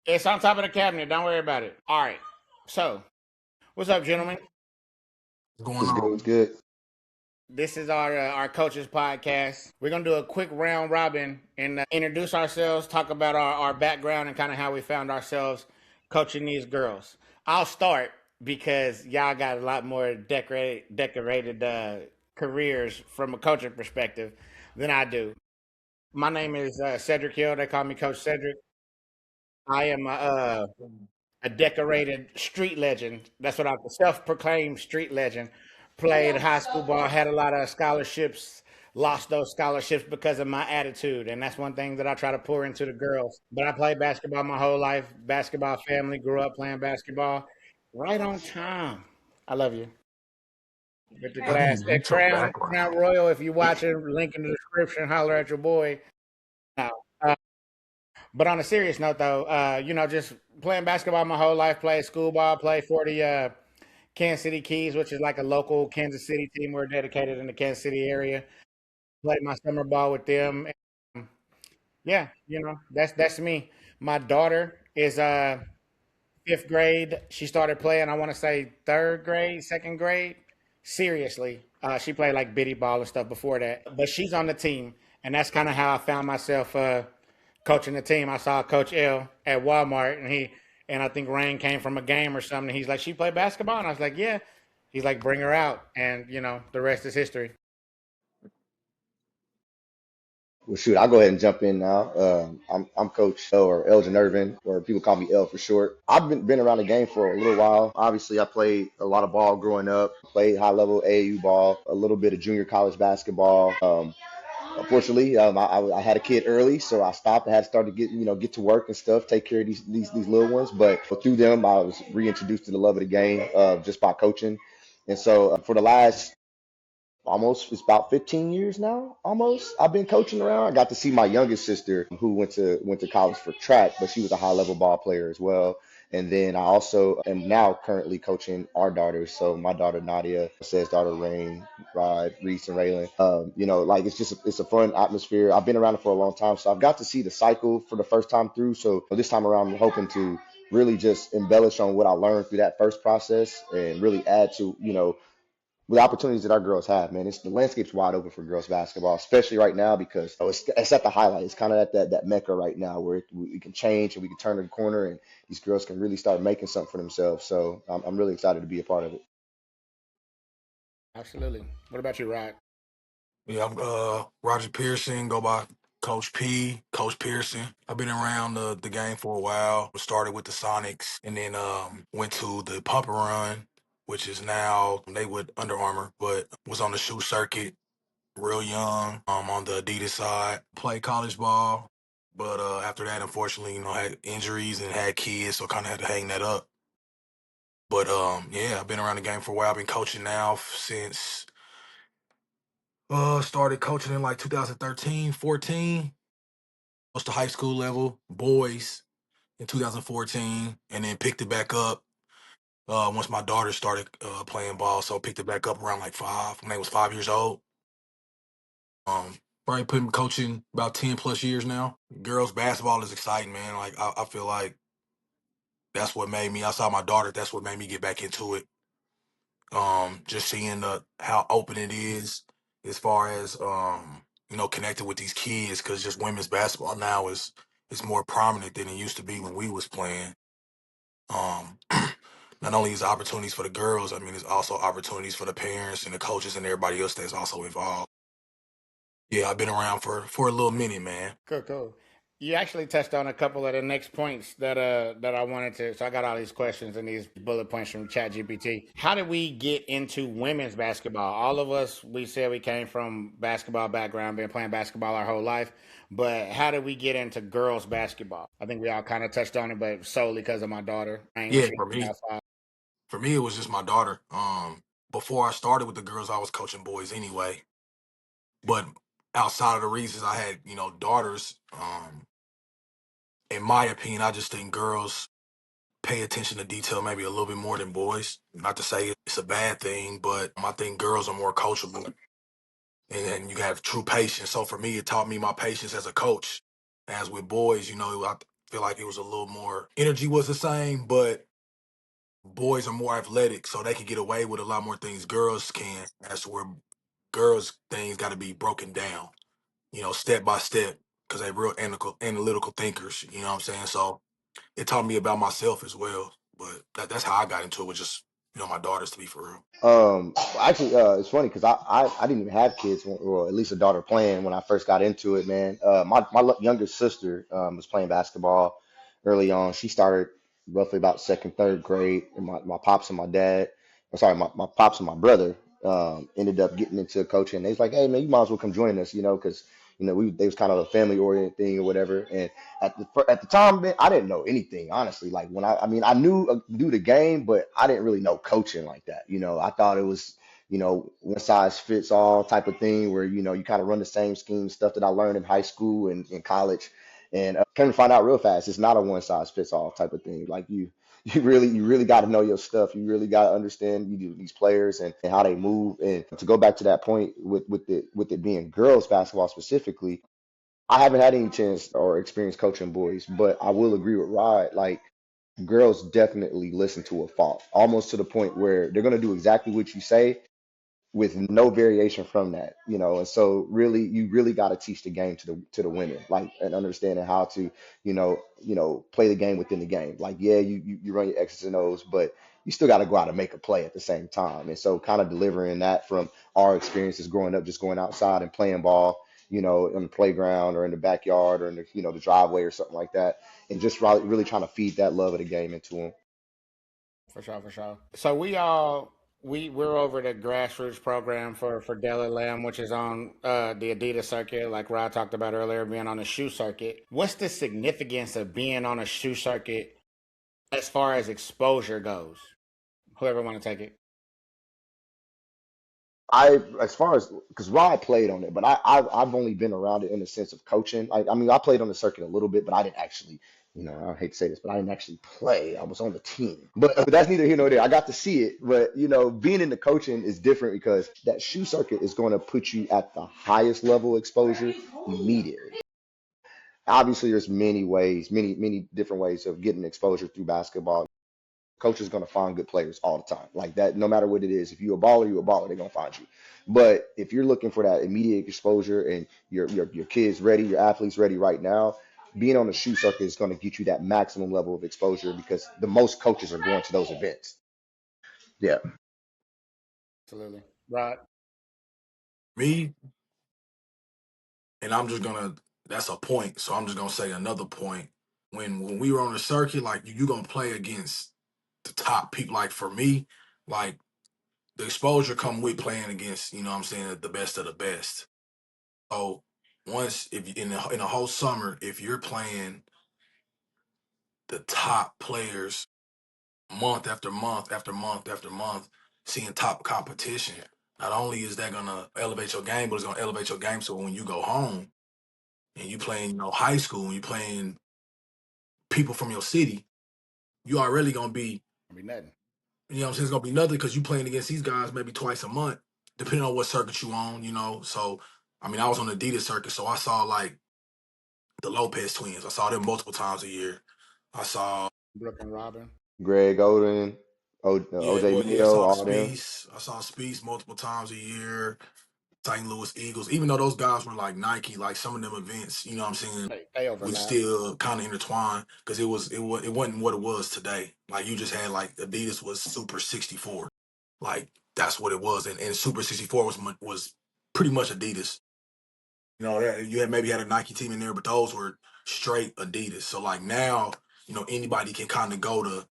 It's on top of the cabinet. Don't worry about it. All right. So, what's up, gentlemen? What's going What's good? on? What's good? This is our coaches podcast. We're gonna do a quick round robin and introduce ourselves, talk about our background, and kind of how we found ourselves coaching these girls. I'll start because y'all got a lot more decorated careers from a coaching perspective than I do. My name is Cedric Hill. They call me Coach Cedric. I am a decorated street legend. That's what I self-proclaimed street legend. Played high school ball, had a lot of scholarships, lost those scholarships because of my attitude, and that's one thing that I try to pour into the girls. But I played basketball my whole life. Basketball family, grew up playing basketball. Right on time. I love you. With the I didn't glass even at get your Crown background. Royal. If you watching, link in the description. Holler at your boy. Now, but on a serious note, though, just playing basketball my whole life, played school ball, played for the Kansas City Keys, which is like a local Kansas City team. We're dedicated in the Kansas City area. Played my summer ball with them. And, yeah, that's me. My daughter is fifth grade. She started playing. I want to say third grade, second grade. Seriously, she played like bitty ball and stuff before that. But she's on the team, and that's kind of how I found myself coaching the team. I saw Coach L at Walmart, and I think Rain came from a game or something. He's like, she played basketball, and I was like, yeah. He's like, bring her out, and the rest is history. Well, shoot, I'll go ahead and jump in now. I'm Coach L or Elgin Irvin, or people call me L for short. I've been around the game for a little while. Obviously, I played a lot of ball growing up. Played high level AAU ball, a little bit of junior college basketball. Unfortunately, I had a kid early, so I stopped. I had to start to get to work and stuff, take care of these little ones. But through them, I was reintroduced to the love of the game just by coaching. And so for the last almost it's about 15 years now almost I've been coaching around. I got to see my youngest sister who went to college for track, but she was a high level ball player as well. And then I also am now currently coaching our daughters. So my daughter Nadia, says daughter Rain, Rod, Reese, and Raylan. Like it's a fun atmosphere. I've been around it for a long time, so I've got to see the cycle for the first time through. So this time around, I'm hoping to really just embellish on what I learned through that first process and really add to with the opportunities that our girls have, man. It's the landscape's wide open for girls basketball, especially right now because it's at the highlight. It's kind of at that mecca right now where we can change and we can turn the corner and these girls can really start making something for themselves. So I'm really excited to be a part of it. Absolutely. What about you, Rod? Yeah, I'm Roger Pearson, go by Coach P, Coach Pearson. I've been around the game for a while. Started with the Sonics and then went to the Pump and Run, which is now they with Under Armour, but was on the shoe circuit real young, on the Adidas side. Played college ball, but after that, unfortunately, had injuries and had kids, so kind of had to hang that up. But yeah, I've been around the game for a while. I've been coaching now since started coaching in like 2013, 14. Was to high school level, boys in 2014, and then picked it back up once my daughter started playing ball. So picked it back up around like five when they was 5 years old. Probably been coaching about 10 plus years now. Girls basketball is exciting, man. Like I feel like that's what made me. I saw my daughter. That's what made me get back into it. Just seeing how open it is as far as connecting with these kids, because just women's basketball now is more prominent than it used to be when we was playing. um Not only is opportunities for the girls, I mean, it's also opportunities for the parents and the coaches and everybody else that's also involved. Yeah, I've been around for a little minute, man. Cool, cool. You actually touched on a couple of the next points that I wanted to. So I got all these questions and these bullet points from ChatGPT. How did we get into women's basketball? All of us, we said we came from basketball background, been playing basketball our whole life. But how did we get into girls basketball? I think we all kind of touched on it, but solely because of my daughter. When Yeah, she for was me, about five. it was just my daughter. Before I started with the girls, I was coaching boys anyway. But outside of the reasons I had, daughters, in my opinion, I just think girls pay attention to detail maybe a little bit more than boys. Not to say it's a bad thing, but I think girls are more coachable and you have true patience. So for me, it taught me my patience as a coach. As with boys, feel like it was a little more energy was the same, but boys are more athletic, so they can get away with a lot more things girls can. That's where girls things got to be broken down, step by step, because they real analytical thinkers. You know what I'm saying? So it taught me about myself as well. But that's how I got into it with just my daughters, to be for real. Actually, it's funny because I didn't even have kids, or at least a daughter playing when I first got into it, man. My younger sister was playing basketball early on. She started roughly about second, third grade. And my pops and my dad, I'm sorry, my pops and my brother ended up getting into coaching. They was like, hey, man, you might as well come join us, because they was kind of a family oriented thing or whatever. And at the time, man, I didn't know anything, honestly. Like when I mean, I knew the game, but I didn't really know coaching like that. I thought it was, one size fits all type of thing where, you kind of run the same scheme stuff that I learned in high school and in college. And came to find out real fast, it's not a one size fits all type of thing. Like you really got to know your stuff. You really got to understand these players and how they move. And to go back to that point with it being girls basketball specifically, I haven't had any chance or experience coaching boys, but I will agree with Rod. Like girls definitely listen to a fault, almost to the point where they're gonna do exactly what you say with no variation from that, and so really you really got to teach the game to the women, like, and understanding how to play the game within the game. Like, yeah, you run your X's and O's, but you still got to go out and make a play at the same time. And so kind of delivering that from our experiences growing up, just going outside and playing ball, in the playground or in the backyard or in the driveway or something like that, and just really trying to feed that love of the game into them. For sure, for sure. So we're over the grassroots program for Della Lamb, which is on the Adidas circuit, like Rod talked about earlier, being on the shoe circuit. What's the significance of being on a shoe circuit as far as exposure goes? Whoever want to take it. As far as, because Rod played on it, but I've only been around it in the sense of coaching. I mean, I played on the circuit a little bit, but I didn't actually, I hate to say this, but I didn't actually play. I was on the team, but that's neither here nor there. I got to see it, but being in the coaching is different because that shoe circuit is going to put you at the highest level exposure immediately. Obviously, there's many ways, many different ways of getting exposure through basketball. Coach is going to find good players all the time. Like that, no matter what it is. If you're a baller, you're a baller. They're going to find you. But if you're looking for that immediate exposure and your kids ready, your athletes ready right now, being on the shoe circuit is going to get you that maximum level of exposure because the most coaches are going to those events. Yeah. Absolutely. Rod. Me, and I'm just gonna. That's a point. So I'm just gonna say another point. When we were on the circuit, like you gonna play against the top people. Like for me, like the exposure come with playing against, what I'm saying, the best of the best. So once if you- in a whole summer, if you're playing the top players month after month after month after month, seeing top competition, not only is that gonna elevate your game, but it's gonna elevate your game. So when you go home and you playing, high school and you playing people from your city, you already gonna be, Be nothing. what I'm saying, it's gonna be nothing because you playing against these guys maybe twice a month, depending on what circuit you on, So I mean, I was on the Adidas circuit, so I saw like the Lopez twins. I saw them multiple times a year. I saw, Brooke and Robin. Greg Oden, yeah, OJ I Mayo, saw all them. Speece. I saw Speece multiple times a year. St. Louis Eagles, even though those guys were like Nike, like some of them events, you know what I'm saying, They was overlap. still kind of intertwined because it wasn't what it was today. Like you just had like Adidas was Super 64, like that's what it was, and Super 64 was pretty much Adidas. You had maybe had a Nike team in there, but those were straight Adidas. So like now, anybody can kind of go to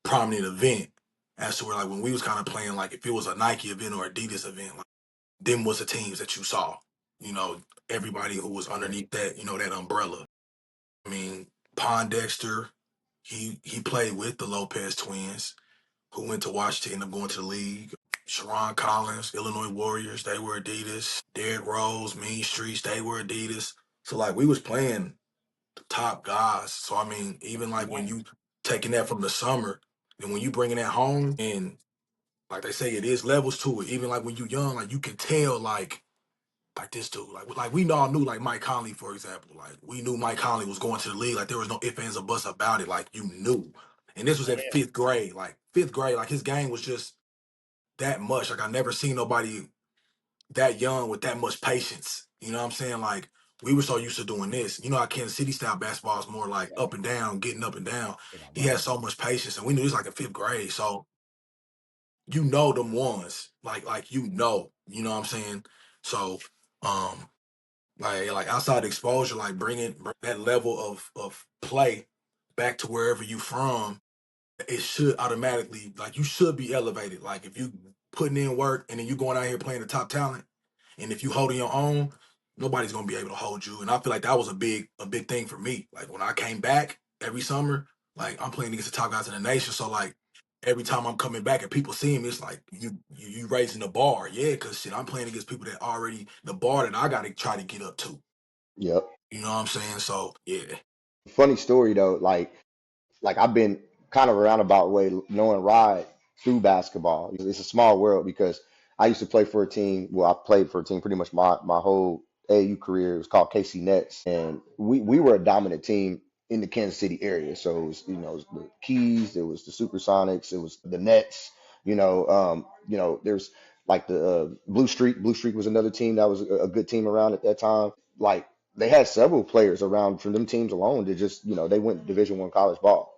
prominent event as to where like when we was kind of playing, like if it was a Nike event or Adidas event, like them was the teams that you saw. You know, everybody who was Yeah. underneath that, that umbrella. I mean, Pondexter, he played with the Lopez twins, who went to Washington, ended up going to the league. Sharon Collins, Illinois Warriors, they were Adidas. Derrick Rose, Mean Streets, they were Adidas. So like we was playing the top guys. So I mean, even like when Yeah. you taking that from the summer, and when you bringing that home, and like they say, it is levels to it. Even like when you young, like you can tell like like this dude, like we all knew like Mike Conley, for example. Like we knew Mike Conley was going to the league. Like there was no ifs, ands, or buts about it. Like you knew. And this was Oh at yeah. fifth grade. Like fifth grade, like his game was just that much. Like I never seen nobody that young with that much patience. You know what I'm saying? Like we were so used to doing this. You know how Kansas City style basketball is more like Yeah. up and down, getting up and down. You know, He bro. had so much patience, and we knew this like in fifth grade. So you know them ones, you know what I'm saying. So um, like outside exposure, like bring that level of play back to wherever you from. It should automatically like you should be elevated. Like if you putting in work and then you going out here playing the top talent, and if you holding your own, nobody's gonna be able to hold you. And I feel like that was a big thing for me. Like when I came back every summer, like I'm playing against the top guys in the nation. So like every time I'm coming back and people see me, it's like you raising the bar, yeah. Because shit, I'm playing against people that already the bar that I got to try to get up to. Yep. You know what I'm saying? So yeah, Funny story though, like I've been kind of a roundabout way knowing Rod through basketball. It's a small world because I used to play for a team. Well, I played for a team pretty much my whole AAU career. It was called KC Nets, and we were a dominant team in the Kansas City area. So it was, it was the Keys, it was the Supersonics, it was the Nets. There's like the Blue Streak. Blue Streak was another team that was a good team around at that time. Like they had several players around from them teams alone that just, they went Division I college ball.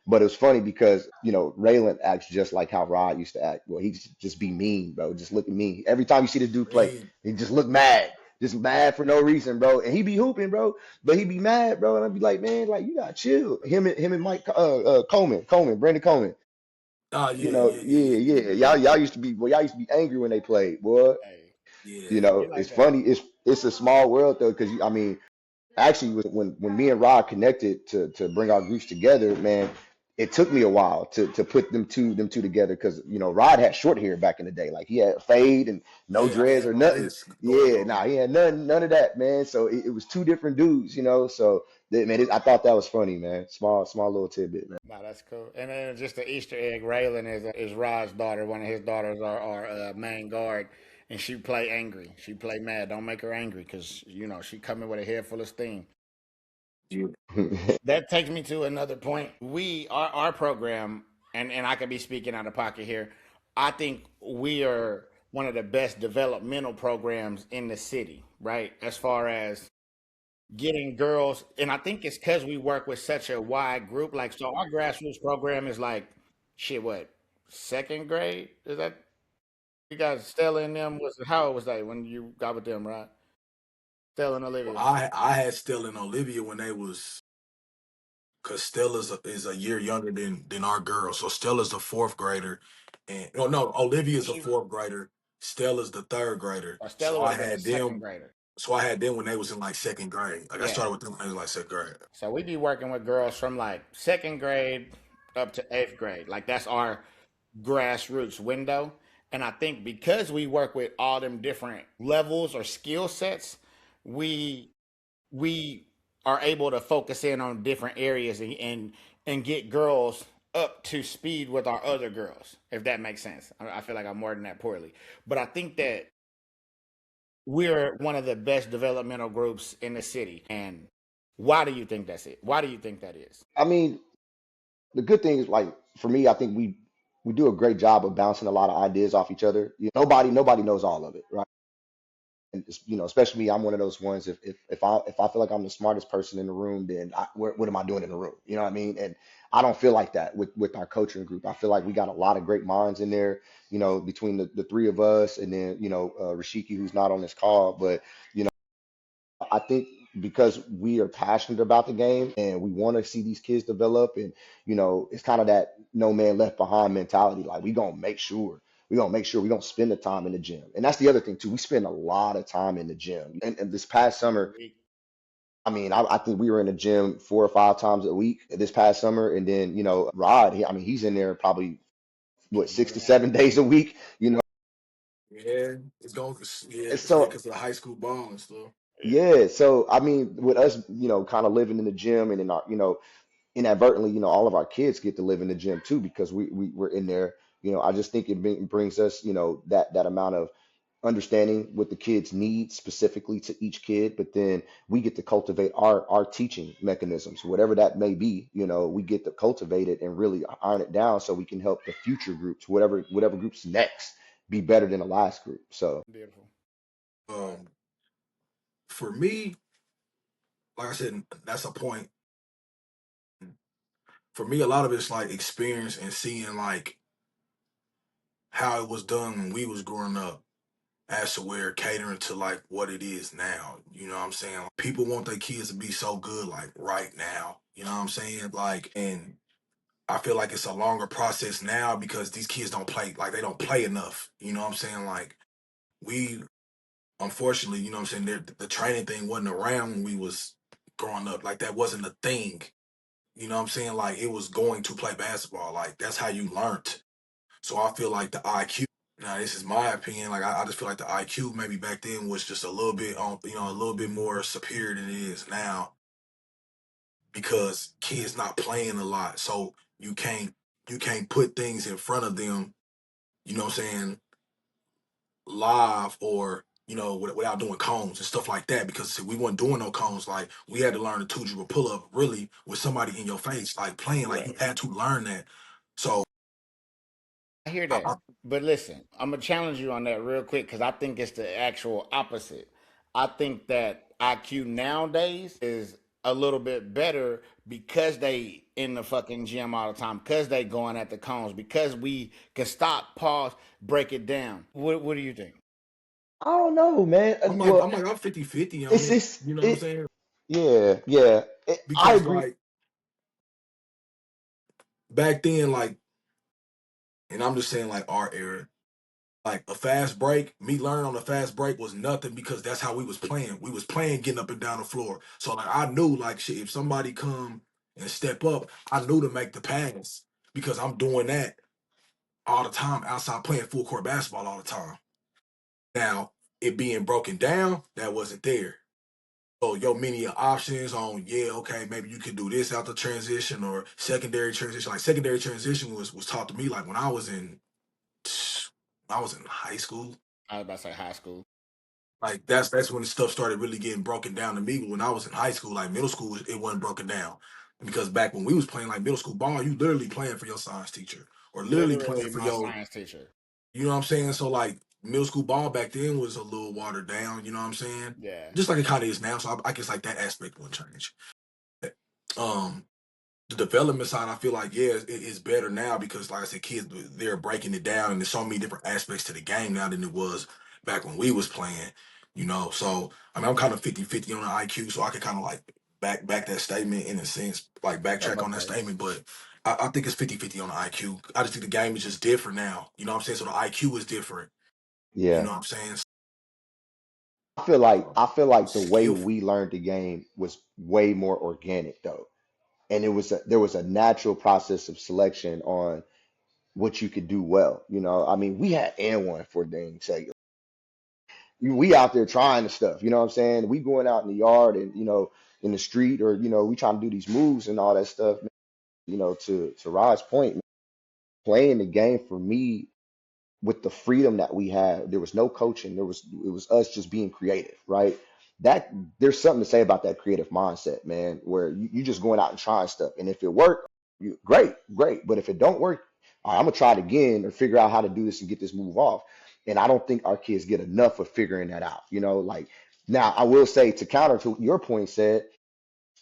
But it was funny because, Raylan acts just like how Rod used to act. Well, he just be mean, bro. Just look at me. Every time you see this dude play, Reed, he just look mad. Just mad for no reason, bro. And he be hooping, bro. But he be mad, bro. And I'd be like, man, like you gotta chill. Him and Mike Brandon Coleman. yeah, yeah, yeah, Yeah, yeah, yeah, yeah. yeah, Y'all used to be angry when they played, boy. Hey, yeah. you It's like that? funny. It's a small world though, because I mean, actually when me and Rod connected to bring our groups together, man, it took me a while to put them two together because Rod had short hair back in the day, like he had fade and no Yeah, I dreads had or all nothing. this going Yeah, on. nah, he had none of that, man. So it was two different dudes. So I thought that was funny, man. Small little tidbit, man. No, that's cool. And then just the Easter egg, Raylan is Rod's daughter. One of his daughters are main guard, and she play angry. She play mad. Don't make her angry, cause she coming with a head full of steam. Yeah. That takes me to another point. Our program, and I could be speaking out of pocket here. I think we are one of the best developmental programs in the city, right? As far as getting girls, and I think it's because we work with such a wide group. Like, so our grassroots program is like, shit, what, second grade? Is that you guys? Stella and them was how old was they when you got with them, right? Stella and Well, Olivia. I had Stella and Olivia when they was because Stella's is a year younger than our girl. So Stella's the fourth grader, and oh no, Olivia's a She fourth grader. Stella's the third grader. or Stella So would I have been a had second them. grader. So I had them when they was in like second grade. Like I Yeah. started with them when they was like second grade. So we be working with girls from like second grade up to eighth grade. Like that's our grassroots window. And I think because we work with all them different levels or skill sets, we we are able to focus in on different areas and get girls up to speed with our other girls, if that makes sense. I feel like I'm wording that poorly, but I think that we're one of the best developmental groups in the city. And why do you think that's it? Why do you think that is? I mean, the good thing is like for me, I think we do a great job of bouncing a lot of ideas off each other. Nobody knows all of it, right? And especially me, I'm one of those ones. If I feel like I'm the smartest person in the room, then what am I doing in the room? You know what I mean? And I don't feel like that with our coaching group. I feel like we got a lot of great minds in there. Between the three of us, and then Rashiki, who's not on this call, but I think because we are passionate about the game and we want to see these kids develop, and it's kind of that no man left behind mentality. Like we gonna make sure we don't spend the time in the gym. And that's the other thing too. We spend a lot of time in the gym. And this past summer, We I mean, I think we were in the gym 4 or 5 times a week this past summer. And then Rod, I mean, he's in there probably what more six to than that. seven days a week. Yeah, it's going. Yeah, And yeah, so because of the high school ball and stuff. Yeah. yeah, so I mean, with us, kind of living in the gym and in our, inadvertently, all of our kids get to live in the gym too because we're in there. I just think it brings us, that amount of understanding what the kids need specifically to each kid, but then we get to cultivate our teaching mechanisms, whatever that may be. We get to cultivate it and really iron it down so we can help the future groups, whatever groups next, be better than the last group. So Beautiful. Um, for me, like I said, that's a point. For me, a lot of it's like experience and seeing like how it was done when we was growing up as to where catering to like what it is now. You know what I'm saying? People want their kids to be so good like right now. You know what I'm saying? Like, and I feel like it's a longer process now because these kids don't play, like they don't play enough. You know what I'm saying? Like we unfortunately, you know what I'm saying, the training thing wasn't around when we was growing up. Like that wasn't a thing. You know what I'm saying? Like it was going to play basketball. Like that's how you learned. So I feel like the IQ. Now this is my opinion. Like I just feel like the IQ maybe back then was just a little bit on, a little bit more superior than it is now because kids not playing a lot. So you can't put things in front of them. You know what I'm saying? Live or without doing cones and stuff like that because see, we weren't doing no cones. Like we had to learn the two dribble pull up really with somebody in your face like playing, like you Right. had to learn that. So I hear I, that. I, But listen, I'm gonna challenge you on that real quick because I think it's the actual opposite. I think that IQ nowadays is a little bit better because they in the fucking gym all the time, because they going at the cones, because we can stop, pause, break it down. What do you think? I don't know, man. I'm like Well, I'm like I'm 50-50 on it's it. it's You know what I'm it. saying? Yeah, yeah. I Because agree. like back then, like, and I'm just saying like our era, like a fast break, me learning on a fast break was nothing because that's how we was playing. We was playing getting up and down the floor. So like I knew like shit, if somebody come and step up, I knew to make the pass because I'm doing that all the time outside playing full court basketball all the time. Now, it being broken down, that wasn't there. So your many options on, yeah, okay, maybe you could do this out the transition or secondary transition. Like secondary transition was taught to me like when I was in high school. I was about to say high school. Like that's when the stuff started really getting broken down to me. When I was in high school, like middle school, it wasn't broken down because back when we was playing like middle school ball, you literally playing for your science teacher or literally Literally, playing for my your, science teacher. you know what I'm saying. So like middle school ball back then was a little watered down. You know what I'm saying? Yeah. Just like it kind of is now. So I guess like that aspect wouldn't change. Um, the development side, I feel like yeah, it's better now because like I said, kids they're breaking it down, and there's so many different aspects to the game now than it was back when we was playing. So I mean, I'm kind of 50-50 on the IQ, so I can kind of like back that statement in a sense, like From backtrack a on that place. statement. But I think it's 50-50 on the IQ. I just think the game is just different now. You know what I'm saying? So the IQ is different. You Yeah. know what I'm saying? I feel like the way Skillful. we learned the game was way more organic though. And there was a natural process of selection on what you could do well. I mean, we had and one for dang sake. We out there trying the stuff, you know what I'm saying? We going out in the yard and in the street or we trying to do these moves and all that stuff. To Rod's point, playing the game for me with the freedom that we had. There was no coaching. It was us just being creative, right? That there's something to say about that creative mindset, man, where you just going out and trying stuff. And if it worked, great, great. But if it don't work, all right, I'm gonna try it again or figure out how to do this and get this move off. And I don't think our kids get enough of figuring that out. Like now I will say to counter to your point said,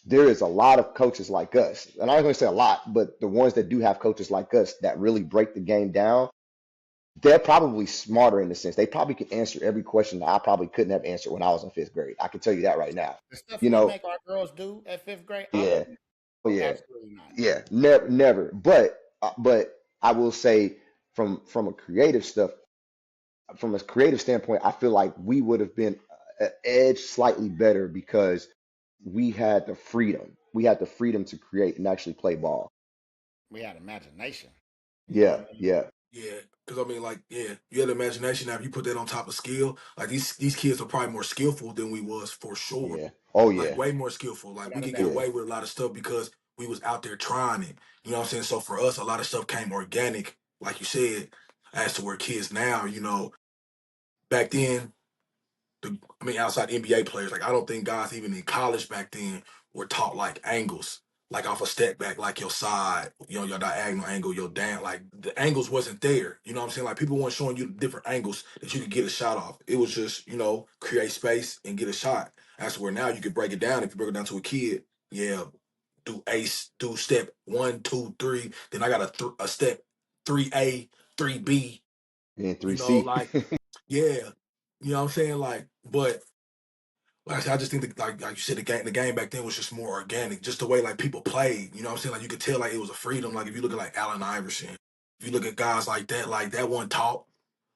there is a lot of coaches like us. And I'm not gonna say a lot, but the ones that do have coaches like us that really break the game down, they're probably smarter in the sense they probably can answer every question that I probably couldn't have answered when I was in fifth grade. I can tell you that right now. The stuff You we know, make our girls do at fifth grade, I yeah, wouldn't. oh yeah, Absolutely not. yeah, never, never. But I will say from a creative stuff, from a creative standpoint, I feel like we would have been an edge slightly better because we had the freedom. We had the freedom to create and actually play ball. We had imagination. You know what Yeah, I mean? yeah, Yeah, because I mean, like, yeah, you had imagination. Now, if you put that on top of skill, like these kids are probably more skillful than we was for sure. yeah. Oh Like yeah, way more skillful. Like we Without a could get doubt. yeah. away with a lot of stuff because we was out there trying it. You know what I'm saying? So for us, a lot of stuff came organic, like you said, as to where kids now, back then, outside NBA players, like I don't think guys even in college back then were taught like angles, like off a step back, like your side, your diagonal angle, your down, like the angles wasn't there. You know what I'm saying? Like people weren't showing you the different angles that you could get a shot off. It was just, create space and get a shot. That's where now you could break it down. If you break it down to a kid, yeah, do step 1, 2, 3. Then I got a step 3A, 3B. And You three know, C. like yeah, you know what I'm saying? But like I said, I just think that, like you said, the game back then was just more organic, just the way like people played. You know what I'm saying? Like you could tell like it was a freedom. Like if you look at like Allen Iverson, if you look at guys like that one taught,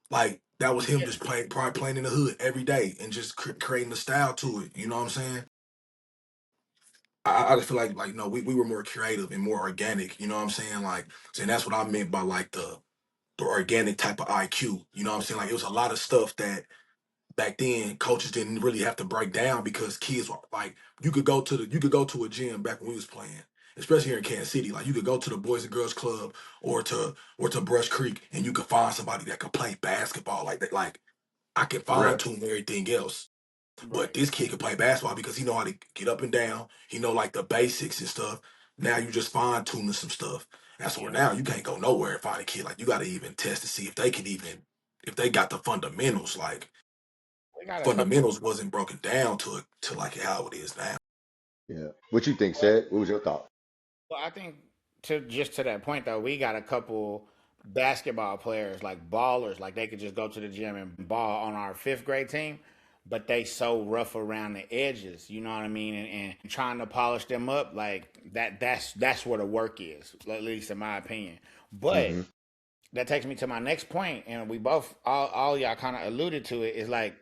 like that was him Yeah, just probably playing in the hood every day and just creating a style to it. You know what I'm saying? I just feel like no, we were more creative and more organic. You know what I'm saying? Like, and that's what I meant by like the organic type of IQ. You know what I'm saying? Like it was a lot of stuff that back then coaches didn't really have to break down because kids were like you could go to a gym back when we was playing, especially here in Kansas City. Like you could go to the Boys and Girls Club or to Brush Creek and you could find somebody that could play basketball like that. Like I can fine Right. tune everything else. But right. this kid can play basketball because he know how to get up and down. He know like the basics and stuff. Now you just fine tuning some stuff. That's where Yeah, now you can't go nowhere and find a kid. Like you got to even test to see if they got the fundamentals. Like we got a couple. fundamentals wasn't broken down to like how it is now. Yeah. What you think, said? What was your thought? Well, I think to that point though, we got a couple basketball players like ballers, like they could just go to the gym and ball on our fifth grade team, but they so rough around the edges, you know what I mean, and trying to polish them up like that. That's where the work is, at least in my opinion. But Mm-hmm. that takes me to my next point, and we both all y'all kind of alluded to it. Is like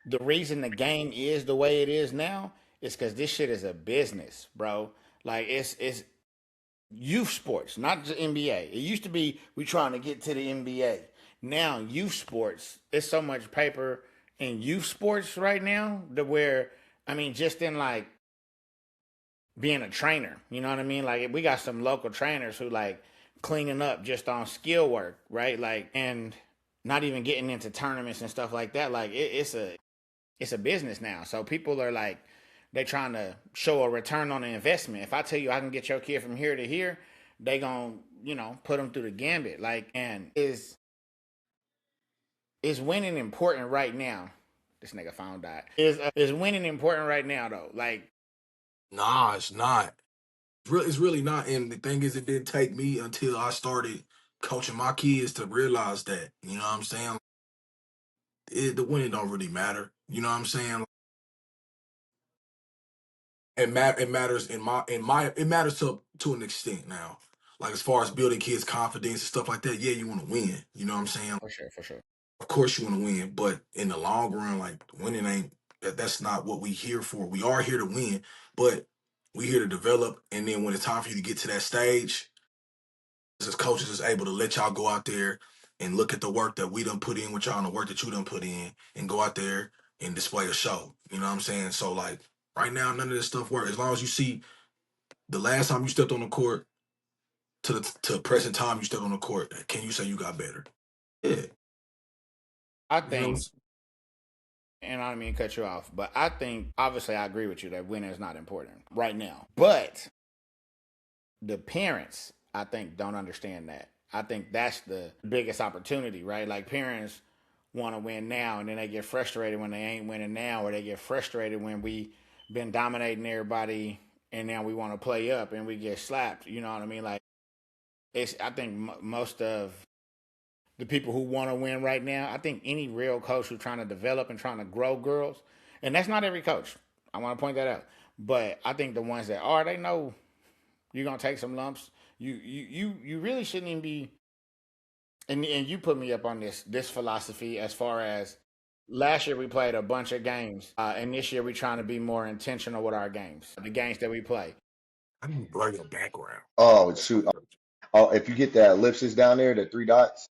the reason the game is the way it is now is because this shit is a business, bro. Like it's youth sports, not just NBA. It used to be we trying to get to the NBA. Now youth sports, it's so much paper in youth sports right now that where I mean, just in like being a trainer, you know what I mean? Like we got some local trainers who like cleaning up just on skill work, right? Like and not even getting into tournaments and stuff like that. Like it's a business now. So people are like they trying to show a return on the investment. If I tell you I can get your kid from here to here, they gonna put them through the gambit. Like and is winning important right now? This nigga phone died. Is winning important right now though? Like Nah, it's not. It's really not. And the thing is, it didn't take me until I started coaching my kids to realize that. You know what I'm saying? The winning don't really matter. You know what I'm saying? It matters in my it matters to an extent now. Like as far as building kids' confidence and stuff like that, yeah, you want to win. You know what I'm saying? for sure, for sure. Of course you want to win, but in the long run, like winning ain't that's not what we here for. We are here to win, but we here to develop. And then when it's time for you to get to that stage, as coaches is able to let y'all go out there and look at the work that we done put in with y'all and the work that you done put in and go out there and display a show. You know what I'm saying? So like right now, none of this stuff works. As long as you see the last time you stepped on the court to present time you stepped on the court, can you say you got better? Yeah. I You know, think, and I don't mean to cut you off, but I think obviously I agree with you that winning is not important right now. But the parents, I think, don't understand that. I think that's the biggest opportunity, right? Like parents want to win now, and then they get frustrated when they ain't winning now, or they get frustrated when we been dominating everybody, and now we want to play up and we get slapped. You know what I mean? Like it's. I think most of the people who want to win right now, I think any real coach who's trying to develop and trying to grow girls, and that's not every coach. I want to point that out. But I think the ones that are, they know you're gonna take some lumps. You really shouldn't even be. And you put me up on this philosophy as far as last year we played a bunch of games, and this year we're trying to be more intentional with our games, the games that we play. I need blur your background. Oh shoot. Oh, if you get that ellipsis down there, the three dots,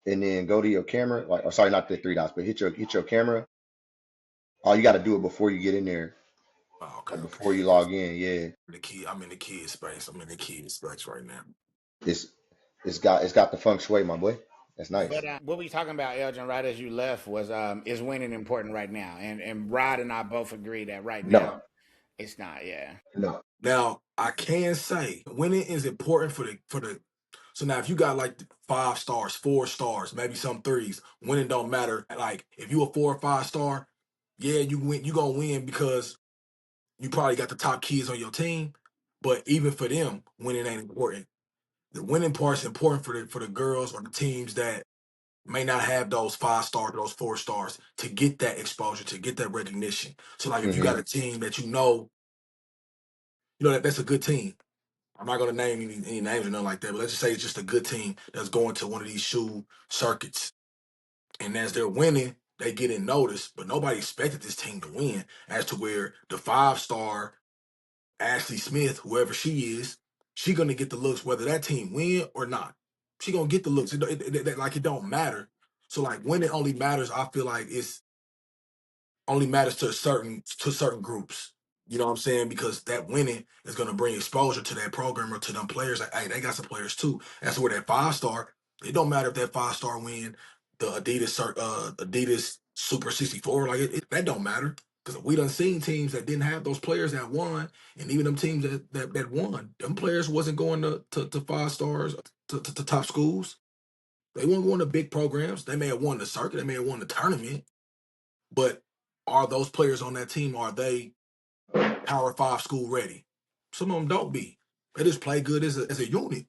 and then go to your camera, like, oh, sorry, not the three dots, but hit your camera. Oh, you got to do it before you get in there, Oh, okay, like okay. before you log in. Yeah, I'm in the kid space. I'm in the kid space right now. it's it's got the feng shui, my boy. That's But nice. what we talking about, Elgin, right as you left, was is winning important right now, and Rod and I both agree that right now No, it's not. Yeah, no. Now, I can say winning is important for the. So now, if you got like 5 stars, 4 stars, maybe some threes, winning don't matter. Like if you a 4 or 5 star, yeah, you win. You gonna win because you probably got the top kids on your team. But even for them, winning ain't important. The winning part's important for the girls or the teams that may not have those 5 stars, those 4 stars to get that exposure, to get that recognition. So like if you Hmm. got a team that that that's a good team. I'm not gonna name any names or nothing like that, but let's just say it's just a good team that's going to one of these shoe circuits. And as they're winning, they get in notice, but nobody expected this team to win. As to where the 5 star Ashley Smith, whoever she is, she gonna get the looks whether that team win or not. She gonna get the looks. Like it don't matter. So like when it only matters, I feel like it's only matters to certain groups. You know what I'm saying? Because that winning is going to bring exposure to that program or to them players. Like, hey, they got some players too. That's where that 5 star. It don't matter if that 5 star win the Adidas Super 64. Like that don't matter because we done seen teams that didn't have those players that won, and even them teams that won, them players wasn't going to 5 stars to top schools. They weren't going to big programs. They may have won the circuit. They may have won the tournament, but are those players on that team, are they Power Five school ready? Some of them don't be. They just play good as a unit.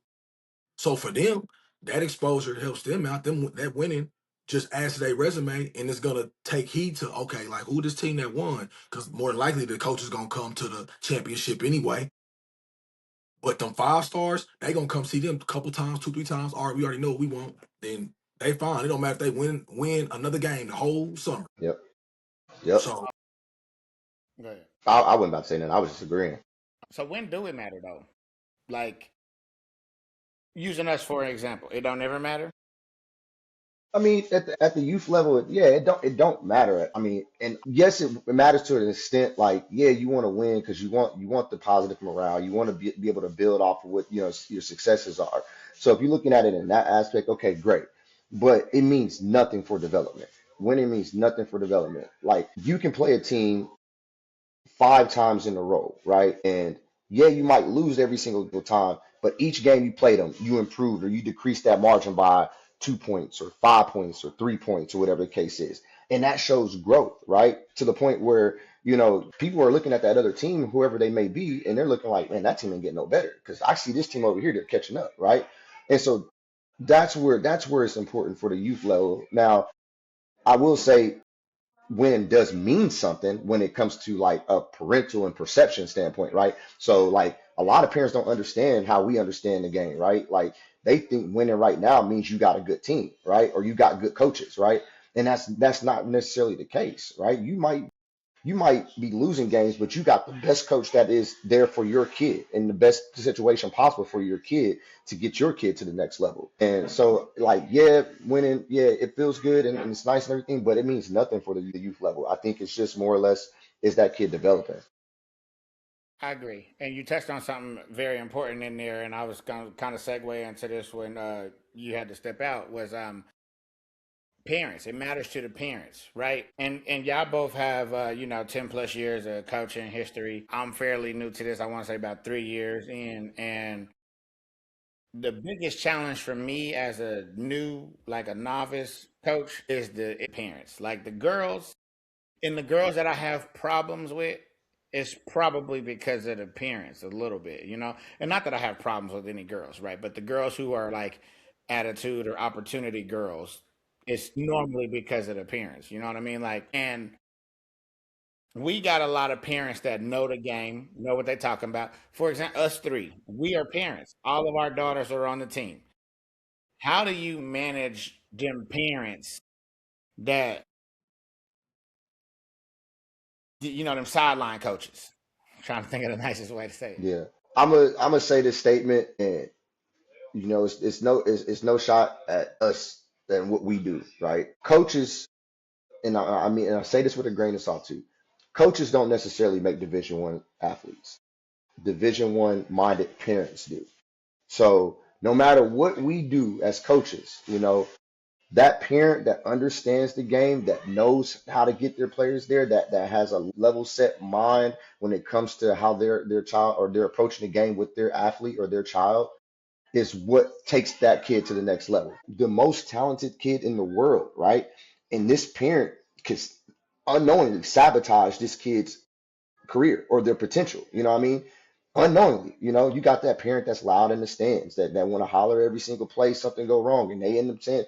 So for them, that exposure helps them out. Them that winning just adds to their resume, and it's gonna take heed to okay, like who this team that won? Because more than likely the coach is gonna come to the championship anyway. But them 5 stars, they gonna come see them a couple times, 2, 3 times. All right, we already know what we want. Then they fine. It don't matter if they win another game the whole summer. Yep. Yep. So good. I wasn't about to say that. I was just agreeing. So when do it matter though? Like using us for an example, it don't ever matter. I mean, at the youth level, yeah, it don't matter. I mean, and yes, it matters to an extent. Like, yeah, you want to win because you want the positive morale. You want to be able to build off of what your successes are. So if you're looking at it in that aspect, okay, great. But it means nothing for development. Winning means nothing for development. Like you can play a team 5 times in a row, right? And yeah, you might lose every single time, but each game you played them, you improved or you decreased that margin by 2 points or 5 points or 3 points or whatever the case is. And that shows growth, right? To the point where, people are looking at that other team, whoever they may be, and they're looking like, man, that team ain't getting no better because I see this team over here, they're catching up, right? And so that's where it's important for the youth level. Now, I will say when does mean something when it comes to like a parental and perception standpoint, right? So like a lot of parents don't understand how we understand the game, right? Like they think winning right now means you got a good team, right? Or you got good coaches, right? And that's not necessarily the case, right? You might be losing games, but you got the best coach that is there for your kid in the best situation possible for your kid to get your kid to the next level. And so, like, yeah, winning, yeah, it feels good and it's nice and everything, but it means nothing for the youth level. I think it's just more or less is that kid developing. I agree, and you touched on something very important in there, and I was going to kind of segue into this when you had to step out. Was parents? It matters to the parents, right? And y'all both have 10 plus years of coaching history. I'm fairly new to this. I want to say about 3 years in, and the biggest challenge for me as a new, like a novice coach, is the parents, like the girls. And the girls that I have problems with, it's probably because of the parents a little bit, And not that I have problems with any girls, right? But the girls who are like attitude or opportunity girls, it's normally because of the parents. You know what I mean? Like, and we got a lot of parents that know the game, know what they're talking about. For example, us three, we are parents. All of our daughters are on the team. How do you manage them parents that them sideline coaches? I'm trying to think of the nicest way to say it. Yeah. I'm gonna say this statement and it's no shot at us and what we do, right? Coaches, and I mean, and I say this with a grain of salt too. Coaches don't necessarily make Division 1 athletes. Division 1 minded parents do. So no matter what we do as coaches, That parent that understands the game, that knows how to get their players there, that has a level set mind when it comes to how their child or they're approaching the game with their athlete or their child, is what takes that kid to the next level. The most talented kid in the world, right? And this parent could unknowingly sabotage this kid's career or their potential. You know what I mean? Unknowingly, you got that parent that's loud in the stands that want to holler every single play something go wrong, and they end up saying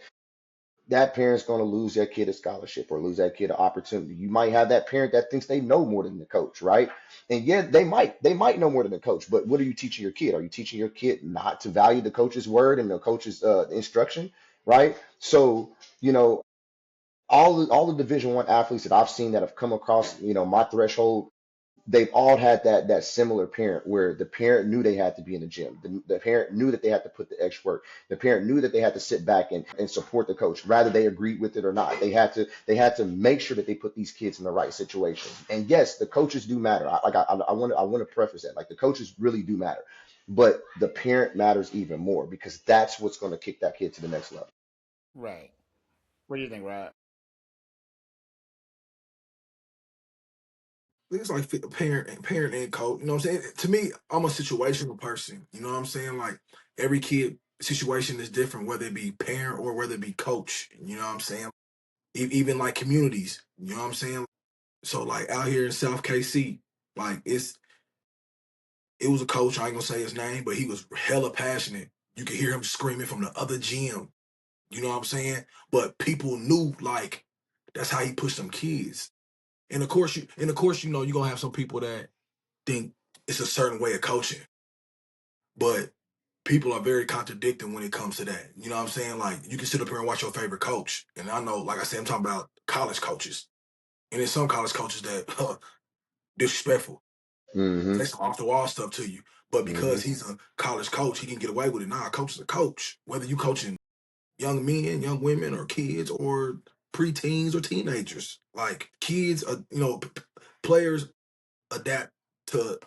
that parent's going to lose their kid a scholarship or lose that kid an opportunity. You might have that parent that thinks they know more than the coach, right? And yeah, they might know more than the coach, but what are you teaching your kid? Are you teaching your kid not to value the coach's word and the coach's instruction, right? So, you know, all the Division One athletes that I've seen that have come across, my threshold, they've all had that similar parent where the parent knew they had to be in the gym. The parent knew that they had to put the extra work. The parent knew that they had to sit back and support the coach, rather they agreed with it or not. They had to make sure that they put these kids in the right situation. And yes, the coaches do matter. I want to preface that. Like, the coaches really do matter. But the parent matters even more, because that's what's going to kick that kid to the next level. Right. What do you think, Rob? It's like parent and coach. You know what I'm saying? To me, I'm a situational person. You know what I'm saying? Like, every kid situation is different, whether it be parent or whether it be coach. You know what I'm saying? Even like communities. You know what I'm saying? So like out here in South KC, like it was a coach. I ain't gonna say his name, but he was hella passionate. You could hear him screaming from the other gym. You know what I'm saying? But people knew, like, that's how he pushed them kids. And of course, you're gonna have some people that think it's a certain way of coaching, but people are very contradicting when it comes to that. You know what I'm saying? Like, you can sit up here and watch your favorite coach, and I know, like I said, I'm talking about college coaches, and there's some college coaches that disrespectful, Hmm. say some off the wall stuff to you, but Hmm. because he's a college coach, he can get away with it. Nah, a coach is a coach, whether you coaching young men, young women, or kids, or preteens or teenagers. Like, kids, players adapt to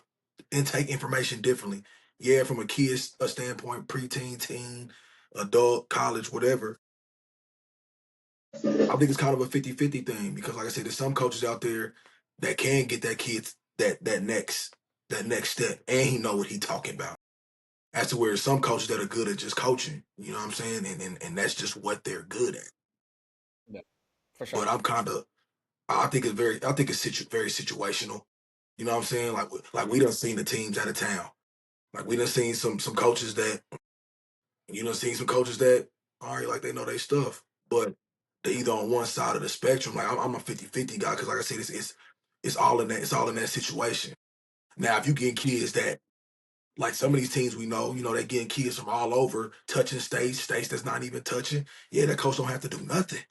intake information differently. Yeah, from a kid's a standpoint, preteen, teen, adult, college, whatever. I think it's kind of a 50-50 thing, because, like I said, there's some coaches out there that can get that kid that next step, and he know what he talking about. As to where some coaches that are good at just coaching, you know what I'm saying, and that's just what they're good at. Yeah, for But sure. I think it's very situational. You know what I'm saying? Like we done seen the teams out of town. Like, we done seen some coaches that seen some coaches that all right, like, they know their stuff, but they either on one side of the spectrum. Like, I'm a 50-50 guy, because, like I said, it's all in that situation. Now, if you get kids that, like, some of these teams we know, they getting kids from all over, touching states that's not even touching. Yeah, that coach don't have to do nothing.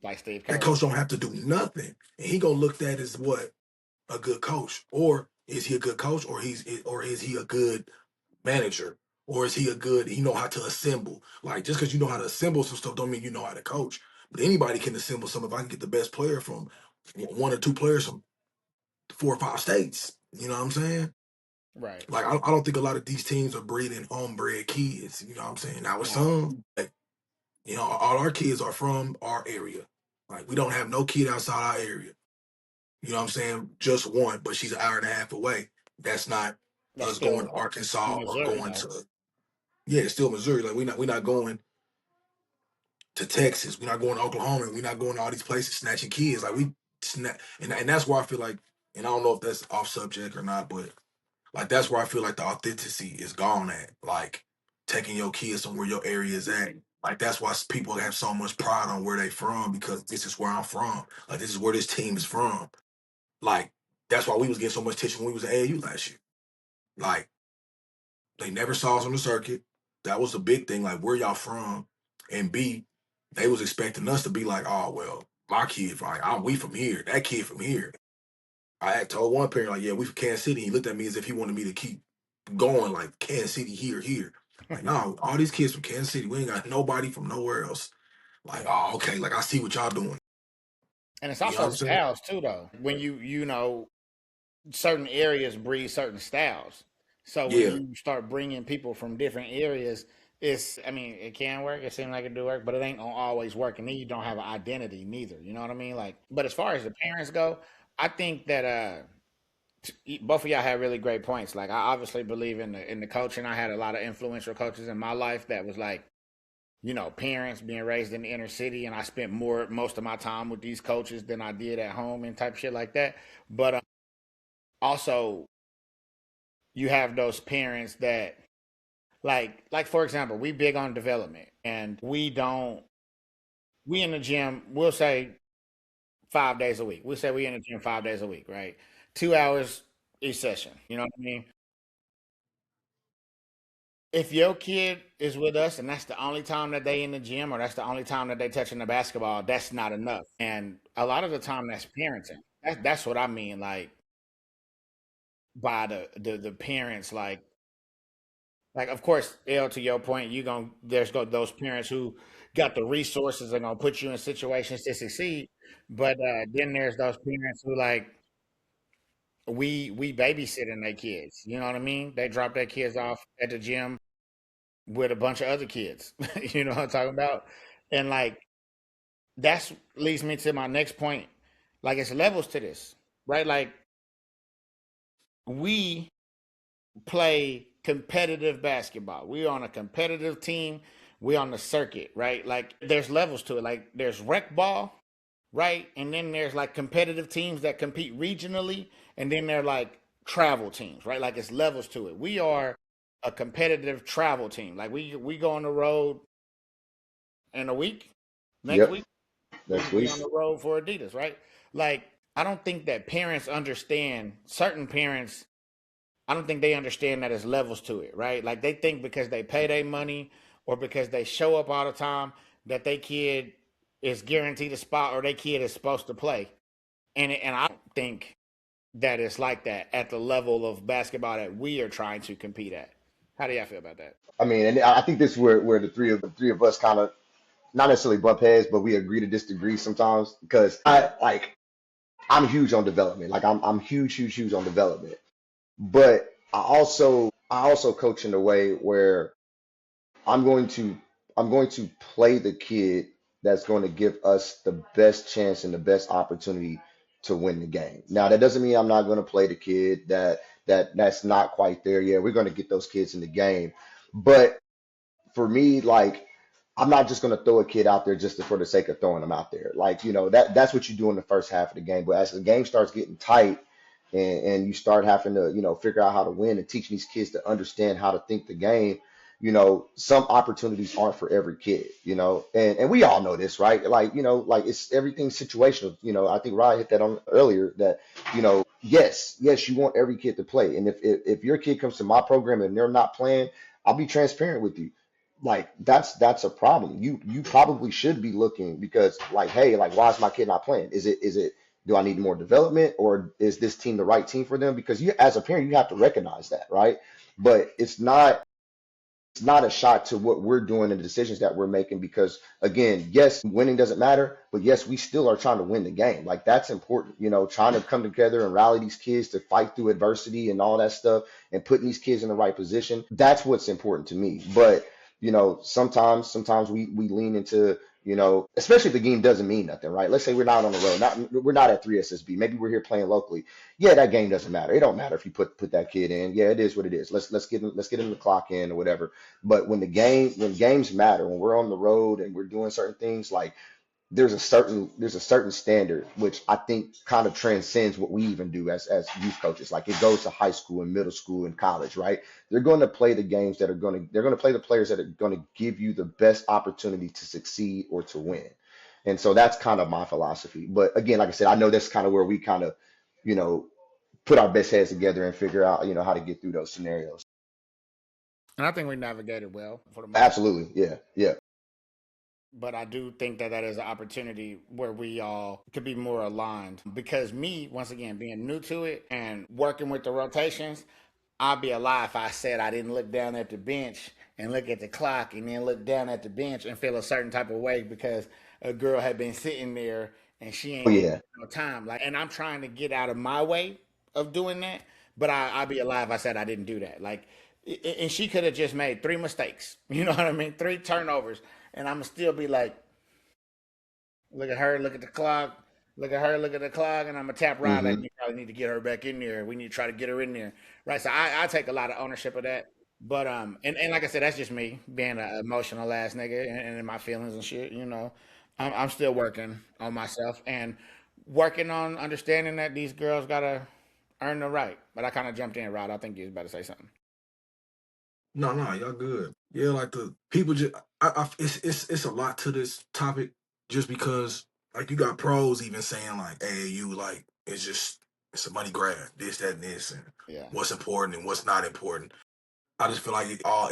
Like Steve That Kerr. coach don't have to do nothing, and he gonna look at as what, a good coach, or is he a good coach, or is he a good manager, or is he a good, he know how to assemble. Like, just because you know how to assemble some stuff don't mean you know how to coach. But anybody can assemble some. If I can get the best player from one or two players from 4 or 5 states, you know what I'm saying? Right. Like, I don't think a lot of these teams are breeding homebred kids. You know what I'm saying? Now, with No. some, like, all our kids are from our area. Like, we don't have no kid outside our area. You know what I'm saying? Just one, but she's an hour and a half away. That's not That's us going still to Arkansas or Missouri, going though. to, yeah, it's still Missouri. Like, we're not going to Texas. We're not going to Oklahoma. We're not going to all these places snatching kids. Like, we snap, and that's where I feel like, and I don't know if that's off subject or not, but, like, that's where I feel like the authenticity is gone at. Like, taking your kids from where your area is at. Like, that's why people have so much pride on where they from, because this is where I'm from. Like, this is where this team is from. Like, that's why we was getting so much attention when we was at AAU last year. Like, they never saw us on the circuit. That was a big thing. Like, where y'all from? And B, they was expecting us to be like, oh well, my kid, like, we from here. That kid from here. I had told one parent, like, yeah, we from Kansas City. He looked at me as if he wanted me to keep going, like, Kansas City here, here. Like, no, all these kids from Kansas City. We ain't got nobody from nowhere else. Like, Yeah. oh, okay, like, I see what y'all doing. And it's You know what also I'm saying? styles too, though. When certain areas breed certain styles. So when Yeah. you start bringing people from different areas, I mean, it can work. It seems like it do work, but it ain't gonna always work. And then you don't have an identity neither. You know what I mean? Like, but as far as the parents go, I think that both of y'all had really great points. Like, I obviously believe in the coaching. I had a lot of influential coaches in my life that was like, parents being raised in the inner city, and I spent most of my time with these coaches than I did at home and type shit like that. But also, you have those parents that like for example, we big on development, and we in the gym. We'll say 5 days a week. We'll say we in the gym 5 days a week, right? 2 hours each session. You know what I mean? If your kid is with us and that's the only time that they in the gym or that's the only time that they touching the basketball, that's not enough. And a lot of the time that's parenting. That's what I mean, like by the parents, like of course, L, to your point, you gonna there's go those parents who got the resources and gonna put you in situations to succeed. But then there's those parents who like we babysitting their kids. You know what I mean? They drop their kids off at the gym with a bunch of other kids. You know what I'm talking about? And like that's leads me to my next point. Like it's levels to this, right? Like we play competitive basketball. We on a competitive team. We on the circuit, right? Like there's levels to it. Like there's rec ball, right? And then there's like competitive teams that compete regionally, and then they're like travel teams, right? Like it's levels to it. We are a competitive travel team. Like we go on the road in a week. Next Yep, week next we week. on the road for Adidas, right? Like I don't think that parents understand. Certain parents, I don't think they understand that there's levels to it, right? Like they think because they pay their money or because they show up all the time that they kid is guaranteed a spot or their kid is supposed to play. And I don't think that it's like that at the level of basketball that we are trying to compete at. How do y'all feel about that? I mean, and I think this is where the three of us kind of not necessarily bump heads, but we agree to disagree sometimes because I'm huge on development. Like I'm huge on development. But I also coach in a way where I'm going to I'm going to play the kid that's going to give us the best chance and the best opportunity to win the game. Now that doesn't mean I'm not going to play the kid that's not quite there yet. We're going to get those kids in the game. But for me, like I'm not just going to throw a kid out there just for the sake of throwing them out there. Like, that's what you do in the first half of the game. But as the game starts getting tight and you start having to, figure out how to win and teaching these kids to understand how to think the game, some opportunities aren't for every kid, and we all know this, right? Like it's everything situational. I think Ryan hit that on earlier that, yes, you want every kid to play. And if your kid comes to my program and they're not playing, I'll be transparent with you. Like that's a problem. You probably should be looking because like, hey, like why is my kid not playing? Is it do I need more development or is this team the right team for them? Because you as a parent, you have to recognize that, right? But it's not a shot to what we're doing and the decisions that we're making because again, yes, winning doesn't matter, but yes, we still are trying to win the game. Like that's important, trying to come together and rally these kids to fight through adversity and all that stuff and putting these kids in the right position. That's what's important to me. But sometimes we lean into, especially if the game doesn't mean nothing, right? Let's say we're not on the road, we're not at 3SSB. Maybe we're here playing locally. Yeah, that game doesn't matter. It don't matter if you put that kid in. Yeah, it is what it is. Let's get him the clock in or whatever. But when games matter, when we're on the road and we're doing certain things, like there's a certain standard which I think kind of transcends what we even do as youth coaches. Like it goes to high school and middle school and college, right? They're going to play the games they're going to play the players that are going to give you the best opportunity to succeed or to win. And so that's kind of my philosophy. But again, like I said, I know that's kind of where we kind of, you know, put our best heads together and figure out, how to get through those scenarios. And I think we navigated well for the most part. Absolutely. Yeah. Yeah. But I do think that that is an opportunity where we all could be more aligned. Because me, once again, being new to it and working with the rotations, I'd be a lie if I said I didn't look down at the bench and look at the clock and then look down at the bench and feel a certain type of way because a girl had been sitting there and she Oh, ain't yeah. no time. Like, and I'm trying to get out of my way of doing that, but I'd be alive if I said I didn't do that. Like, And she could have just made three mistakes. You know what I mean? Three turnovers, and I'm gonna still be like, look at her, look at the clock, look at her, look at the clock, and I'm gonna tap Rod like Hmm. we probably need to get her back in there. We need to try to get her in there, right? So I take a lot of ownership of that. But and like I said, that's just me being an emotional ass nigga and in my feelings and shit. You know, I'm still working on myself and working on understanding that these girls gotta earn the right. But I kind of jumped in, Rod. I think you was about to say something. No, no, y'all good. Yeah, like the people just, it's a lot to this topic, just because like you got pros even saying like, hey, you like it's a money grab, this, that, and this, and Yeah. what's important and what's not important. I just feel like it all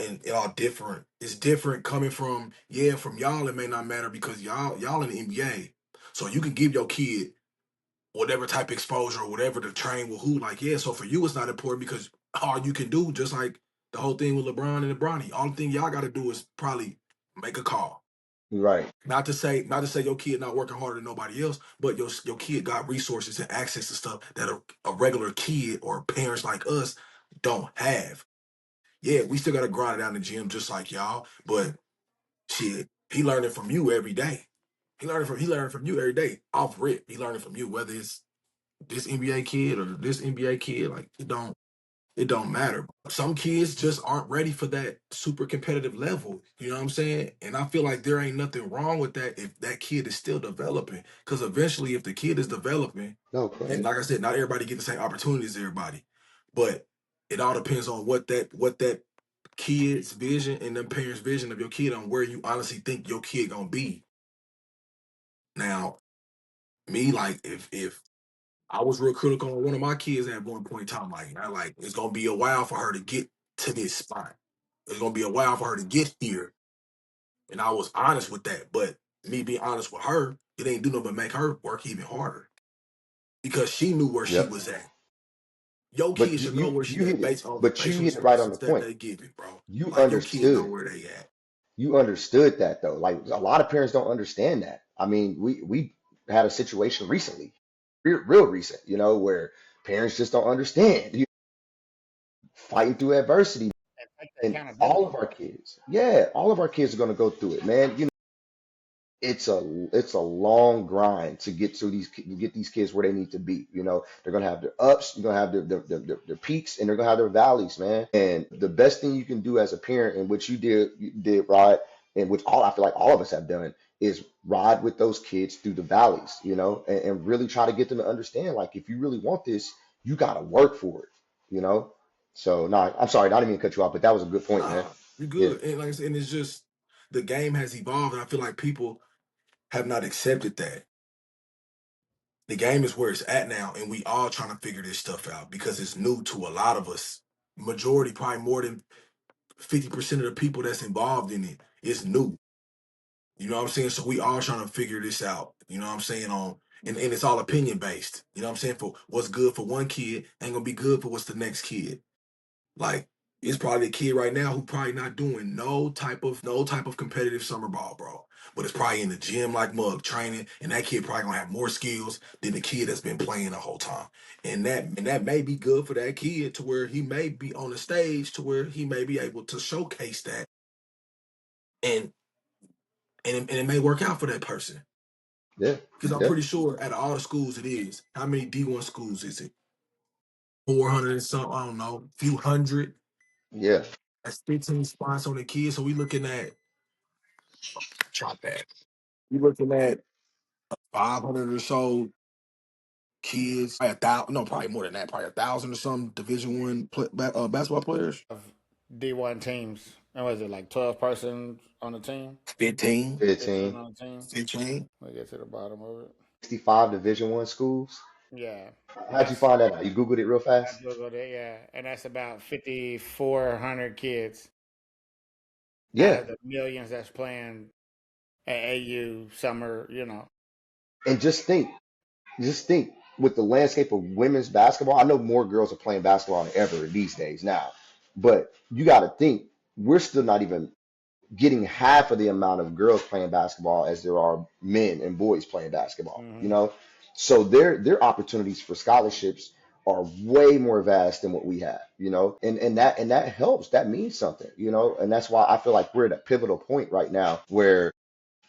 different. It's different coming from, yeah, from y'all. It may not matter because y'all in the NBA, so you can give your kid whatever type of exposure or whatever to train with who. Like, yeah, so for you it's not important because all you can do, just like the whole thing with LeBron and Bronny, all the thing y'all got to do is probably make a call. Right. Not to say your kid not working harder than nobody else, but your kid got resources and access to stuff that a regular kid or parents like us don't have. Yeah, we still got to grind it out in the gym just like y'all, but shit, he learning from you every day. He learning from you every day off rip. He learning from you, whether it's this NBA kid or this NBA kid, like it don't matter. Some kids just aren't ready for that super competitive level. You know what I'm saying? And I feel like there ain't nothing wrong with that if that kid is still developing. Because eventually, if the kid is developing, and Okay. like I said, not everybody get the same opportunities as everybody, but it all depends on what that kid's vision and them parents' vision of your kid on where you honestly think your kid gonna be. Now, me, like if I was real critical on one of my kids at one point in time. Like, I like it's gonna be a while for her to get to this spot. It's gonna be a while for her to get here. And I was honest with that. But me being honest with her, it ain't do nothing but make her work even harder. Because she knew where she Yep. was at. Your But kid should know where she you at hit it. based on But you facial hit it right on the expressions that point. they give it, bro. You Like your kid know understood. where they at. You understood that though. Like a lot of parents don't understand that. I mean, we had a situation recently, real recent, where parents just don't understand. You fighting through adversity, And take the and all accountability. of our kids, yeah, all of our kids are going to go through it, man. It's a long grind to get these kids where they need to be. They're gonna have their ups, you're gonna have their peaks, and they're gonna have their valleys, man. And the best thing you can do as a parent, and which you did, Rod, and which all I feel like all of us have done, is ride with those kids through the valleys, and really try to get them to understand, like, if you really want this, you gotta work for it, you know. So no, I'm sorry, I didn't mean to cut you off, but that was a good point, man. Nah, you Yeah. good. And like I said, and it's just the game has evolved, and I feel like people have not accepted that. The game is where it's at now, and we all trying to figure this stuff out because it's new to a lot of us. Majority, probably more than 50% of the people that's involved in it is new. You know what I'm saying? So we all trying to figure this out. You know what I'm saying? And it's all opinion based. You know what I'm saying? For what's good for one kid ain't gonna be good for what's the next kid. Like it's probably a kid right now who probably not doing no type of competitive summer ball, bro. But it's probably in the gym like mug training, and that kid probably gonna have more skills than the kid that's been playing the whole time. And that may be good for that kid to where he may be on the stage to where he may be able to showcase that, and and it may work out for that person. Yeah. Because I'm Yeah. pretty sure at all the schools it is. How many D1 schools is it? 400 and something, I don't know, few hundred. Yeah. That's 15 spots on the kids. So we looking at chop that. We looking at 500 or so kids. Probably a thousand, no, probably more than that. Probably 1,000 or some Division 1 basketball players. Of D1 teams. And was it like 12 persons on the team? 15, 15 15. on the team? 15. We'll get to the bottom of it. 65 Division 1 schools. Yeah. How'd you That's, find that out? You Googled it real I fast? Googled it, yeah. And that's about 5,400 kids out Yeah. of the millions that's playing at AU summer, And just think with the landscape of women's basketball, I know more girls are playing basketball than ever these days now. But you got to think we're still not even getting half of the amount of girls playing basketball as there are men and boys playing basketball, hmm So their opportunities for scholarships are way more vast than what we have, you know, and that helps. That means something, you know, and that's why I feel like we're at a pivotal point right now where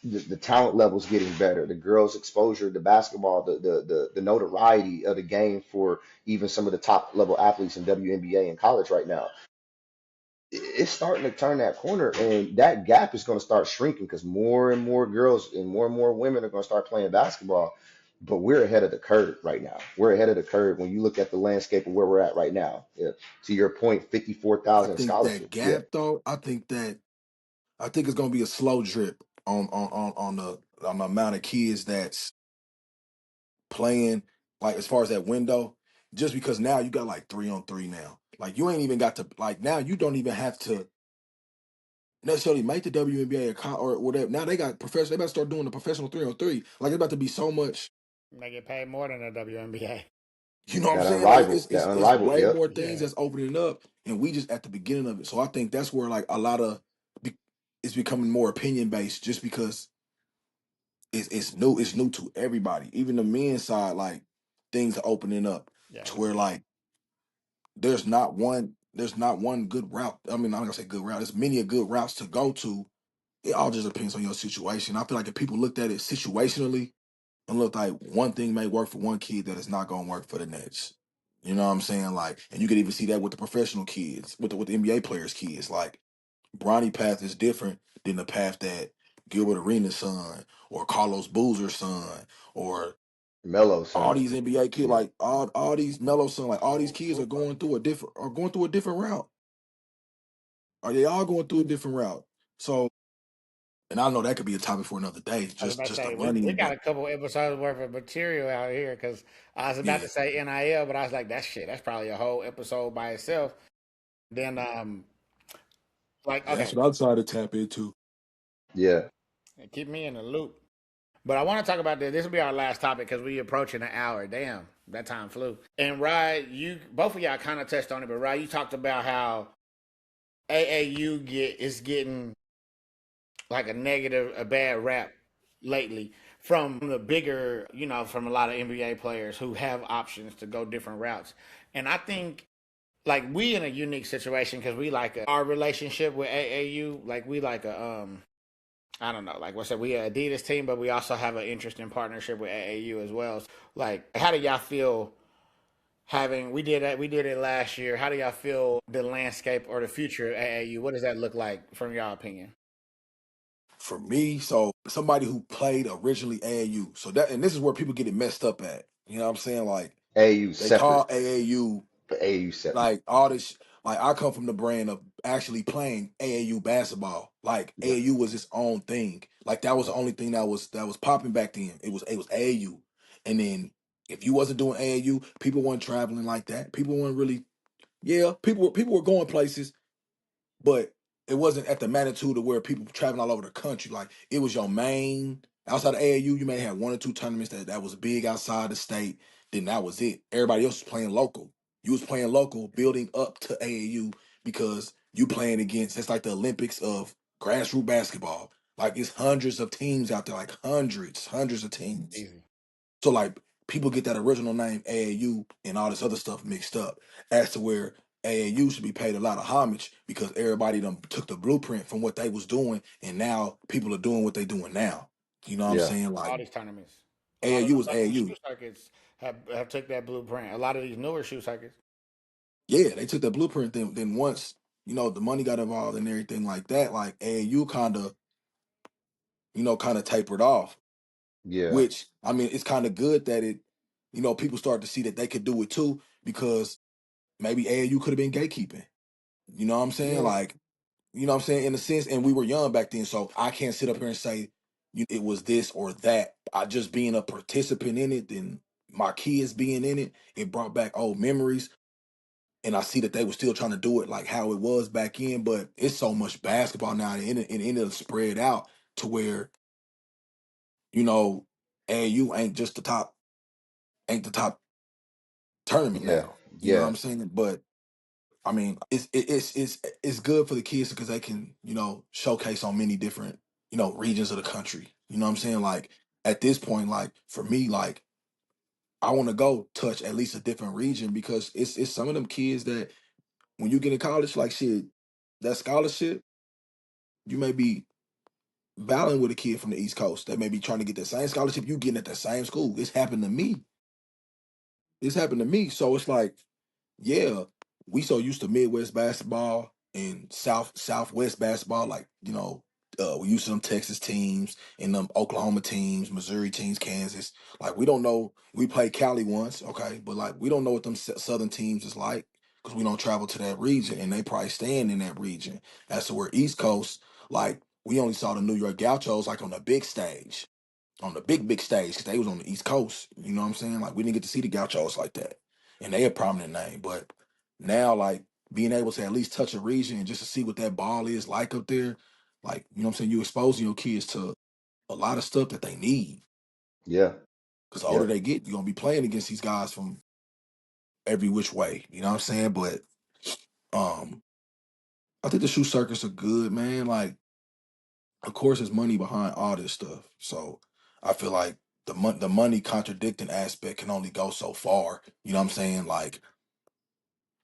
the talent level's getting better, the girls' exposure to basketball, the notoriety of the game for even some of the top level athletes in WNBA and college right now. It's starting to turn that corner, and that gap is going to start shrinking because more and more girls and more women are going to start playing basketball. But we're ahead of the curve right now. We're ahead of the curve when you look at the landscape of where we're at right now. Yeah. To your point, I 54,000 think that scholarships. Yeah. gap though, I think it's gonna be a slow drip on the amount of kids that's playing, like as far as that window, just because now you got like 3-on-3 now. Like you ain't even got to, like, now you don't even have to necessarily make the WNBA or whatever. Now they got professional. They about to start doing the professional 3-on-3. Like it's about to be so much. They get paid more than the WNBA. You know what I'm That saying? Like unrivaled. That it's unrivaled. way Yep. more things Yeah. that's opening up, and we just at the beginning of it. So I think that's where like a lot of it's becoming more opinion based, just because it's new. It's new to everybody, even the men's side. Like things are opening up Yeah. to where like there's not one good route. I mean, I'm not gonna say good route. There's many a good routes to go to. It all just depends on your situation. I feel like if people looked at it situationally and looked like one thing may work for one kid, that is not gonna work for the next. You know what I'm saying? Like, and you could even see that with the professional kids, with the NBA players' kids. Like, Bronny path is different than the path that Gilbert Arenas' son or Carlos Boozer's son or Melo, all son. these NBA kids, Yeah. like all these Melo son, like all these kids are going through a different route. Are they all going through a different route? So, and I know that could be a topic for another day, I was just about to just the say we money, got but a couple episodes worth of material out here because I was about yeah, to say NIL, but I was like, that shit, that's probably a whole episode by itself. Then like that's okay, what I decided to tap into. Yeah. keep me in the loop. But I want to talk about this. This will be our last topic because we approaching an hour. Damn, that time flew. And Rye, you both of y'all kind of touched on it, but Rye, you talked about how AAU is getting like a bad rap lately from the bigger, from a lot of NBA players who have options to go different routes. And I think like we in a unique situation because we like our relationship with AAU, like we like a I don't know, like what's that? We a Adidas team, but we also have an interesting partnership with AAU as well. Like, how do y'all feel having we did it last year? How do y'all feel the landscape or the future of AAU? What does that look like from your opinion? For me, so somebody who played originally AAU, so that, and this is where people get it messed up at. You know what I'm saying? Like AAU they separate, call AAU but AAU separate. like all this. Like I come from the brand of actually playing AAU basketball. Like Yeah. AAU was its own thing. Like that was the only thing that was popping back then. It was AAU, and then if you wasn't doing AAU, people weren't traveling like that. People weren't really, yeah. People were going places, but it wasn't at the magnitude of where people traveling all over the country. Like it was your main outside of AAU, you may have one or two tournaments that was big outside the state. Then that was it. Everybody else was playing local. You was playing local, building up to AAU because you playing against. It's like the Olympics of grassroots basketball. Like it's hundreds of teams out there, like hundreds of teams. Easy. So like people get that original name AAU and all this other stuff mixed up as to where AAU should be paid a lot of homage because everybody done took the blueprint from what they was doing and now people are doing what they doing now. You know what I'm Yeah. saying? Like All these tournaments, AAU is a lot of these AAU. shoe circuits have took that blueprint. A lot of these newer shoe circuits. Yeah, they took that blueprint. Then once the money got involved and everything like that, like AAU kind of tapered off. Yeah. Which I mean, it's kind of good that people start to see that they could do it too because maybe AAU could have been gatekeeping. You know what I'm saying? Yeah. Like, you know what I'm saying? In a sense, and we were young back then, so I can't sit up here and say it was this or that. I just being a participant in it, and my kids being in it, it brought back old memories. And I see that they were still trying to do it like how it was back in, but it's so much basketball now, and it ended up spread out to where, you know, AAU ain't the top tournament Yeah. now. You know what Yeah. I'm saying? But I mean, it's good for the kids because they can showcase on many different regions of the country. You know what I'm saying? Like at this point, like for me, like I want to go touch at least a different region because it's some of them kids that when you get in college, like shit, that scholarship, you may be battling with a kid from the East Coast that may be trying to get the same scholarship you getting at the same school. It's happened to me. It's happened to me. So it's like, yeah, we so used to Midwest basketball and Southwest basketball, like we used to them Texas teams and them Oklahoma teams, Missouri teams, Kansas. Like we don't know. We played Cali once, okay, but like we don't know what them Southern teams is like because we don't travel to that region and they probably staying in that region. As to where East Coast, like we only saw the New York Gauchos like on the big stage on the big stage because they was on the East Coast. You know what I'm saying? Like we didn't get to see the Gauchos like that, and they a prominent name. But now, like being able to at least touch a region and just to see what that ball is like up there, like you know what I'm saying, you exposing your kids to a lot of stuff that they need. Yeah, Because the older yeah, they get, you're gonna be playing against these guys from every which way. You know what I'm saying? But um, I think the shoe circuits are good, man. Like of course, there's money behind all this stuff. So I feel like the money contradicting aspect can only go so far. You know what I'm saying? Like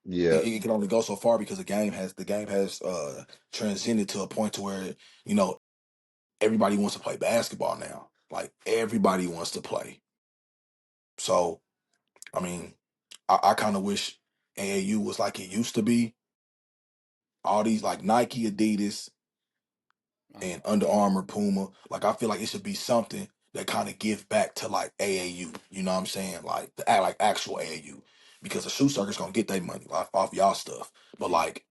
yeah. it can only go so far because the game has transcended to a point to where you know everybody wants to play basketball now. Like everybody wants to play. So I mean, I kind of wish AAU was like it used to be. All these like Nike, Adidas, and Under Armour, Puma. Like I feel like it should be something that kind of give back to like AAU. You know what I'm saying? Like the like actual AAU. Because the shoe circuit's gonna get their money off y'all stuff. But like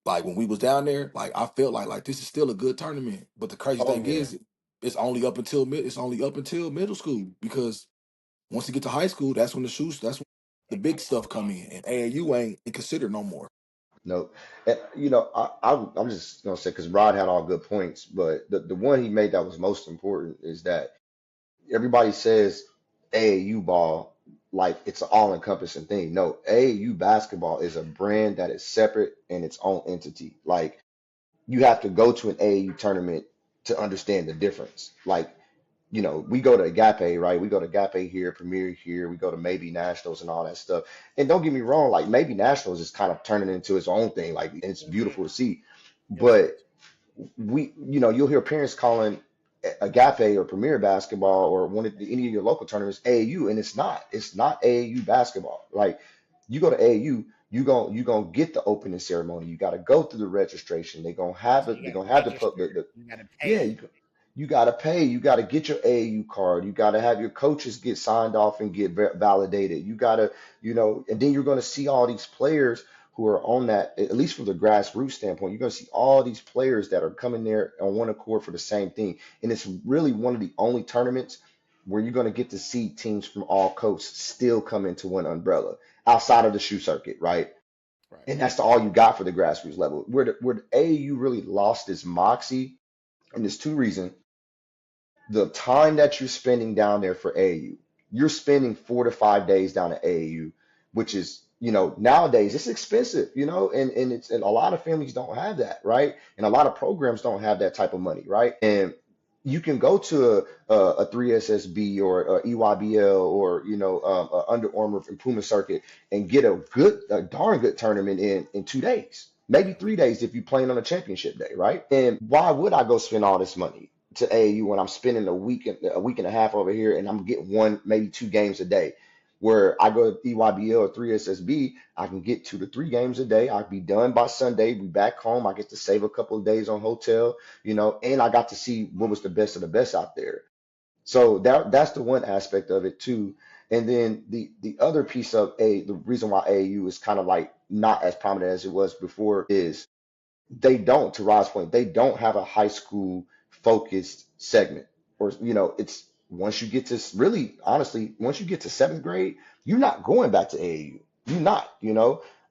when we was down there, like I felt like this is still a good tournament. But the crazy Oh thing yeah. is it's only up until middle school because once you get to high school, that's when the big stuff come in. And AAU ain't considered no more. No, and, I'm just gonna say because Rod had all good points, but the one he made that was most important is that everybody says AAU ball like it's an all-encompassing thing. No, AAU basketball is a brand that is separate in its own entity. Like you have to go to an AAU tournament to understand the difference. Like we go to Agape, right? We go to Agape here, Premier here, we go to maybe Nationals and all that stuff. And don't get me wrong, like maybe Nationals is kind of turning into its own thing, like, and it's beautiful to see. Yes, it But you'll hear parents calling Agape or Premier basketball or any of your local tournaments AAU, and it's not. It's not AAU basketball. Like you go to AAU, you gonna get the opening ceremony. You got to go through the registration. is. They're You got gonna to have register. You got to yeah, pay. you got to pay. You got to get your AAU card. You got to have your coaches get signed off and get validated. You got to, and then you're going to see all these players who are on that, at least from the grassroots standpoint, you're going to see all these players that are coming there on one accord for the same thing. And it's really one of the only tournaments where you're going to get to see teams from all coasts still come into one umbrella outside of the shoe circuit, right? Right. And that's all you got for the grassroots level. Where the AAU really lost its moxie, and there's two reasons the time that you're spending down there for AAU, you're spending 4 to 5 days down at AAU, which is, nowadays it's expensive, and a lot of families don't have that, right? And a lot of programs don't have that type of money, right? And you can go to a 3SSB or a EYBL or a Under Armour and Puma circuit and get a darn good tournament in 2 days, maybe 3 days if you're playing on a championship day, right? And why would I go spend all this money to AAU when I'm spending a week and a half over here and I'm getting one, maybe 2 games a day? Where I go to EYBL or 3SSB, I can get 2 to 3 games a day. I'll be done by Sunday, be back home. I get to save a couple of days on hotel, and I got to see what was the best of the best out there. So that's the one aspect of it too. And then the other piece of the reason why AAU is kind of like not as prominent as it was before is to Rod's point, they don't have a high school focused segment. Or, it's once you get to really, honestly, once you get to seventh grade, you're not going back to AAU. You're not,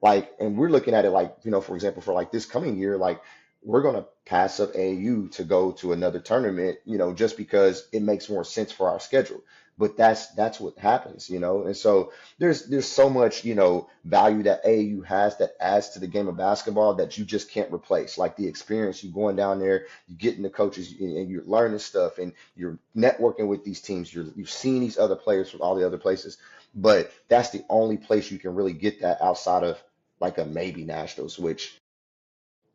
like, and we're looking at it like, for example, for like this coming year, like we're going to pass up AAU to go to another tournament, just because it makes more sense for our schedule. but that's what happens, you know. And so there's so much, you know, value that AAU has that adds to the game of basketball that you just can't replace. Like the experience, you going down there, you getting the coaches, and you're learning stuff, and you're networking with these teams. You've seen these other players from all the other places, but that's the only place you can really get that outside of like a maybe Nationals, which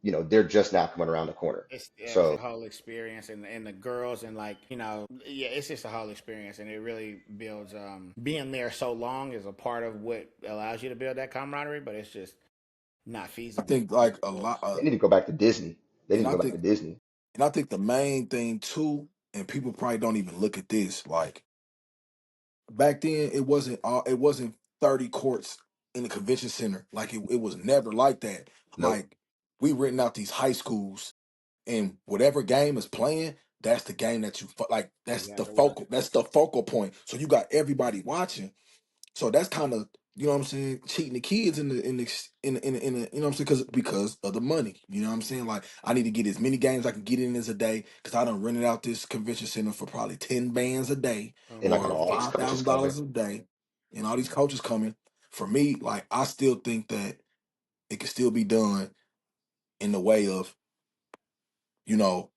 you know they're just now coming around the corner. It's a So whole experience, and the girls, and like, yeah, it's just a whole experience, and it really builds. Being there so long is a part of what allows you to build that camaraderie, but it's just not I feasible think on like the a course. lot, they need to go back to Disney. They need and to I go back to think Disney. and I think the main thing too, and people probably don't even look at this. Like back then, it wasn't 30 courts in the convention center. Like it was never like that. Nope. Like we renting out these high schools, and whatever game is playing, that's the game that like. You have to watch. That's the focal point. So you got everybody watching. So that's kind of, you know what I'm saying, cheating the kids you know what I'm saying, because of the money. You know what I'm saying? Like I need to get as many games I can get in as a day because I done rented out this convention center for probably 10 bands a day And I got or all these coaches coming. $5,000 a day, and all these coaches coming. For me, like I still think that it can still be done in the way of, you know,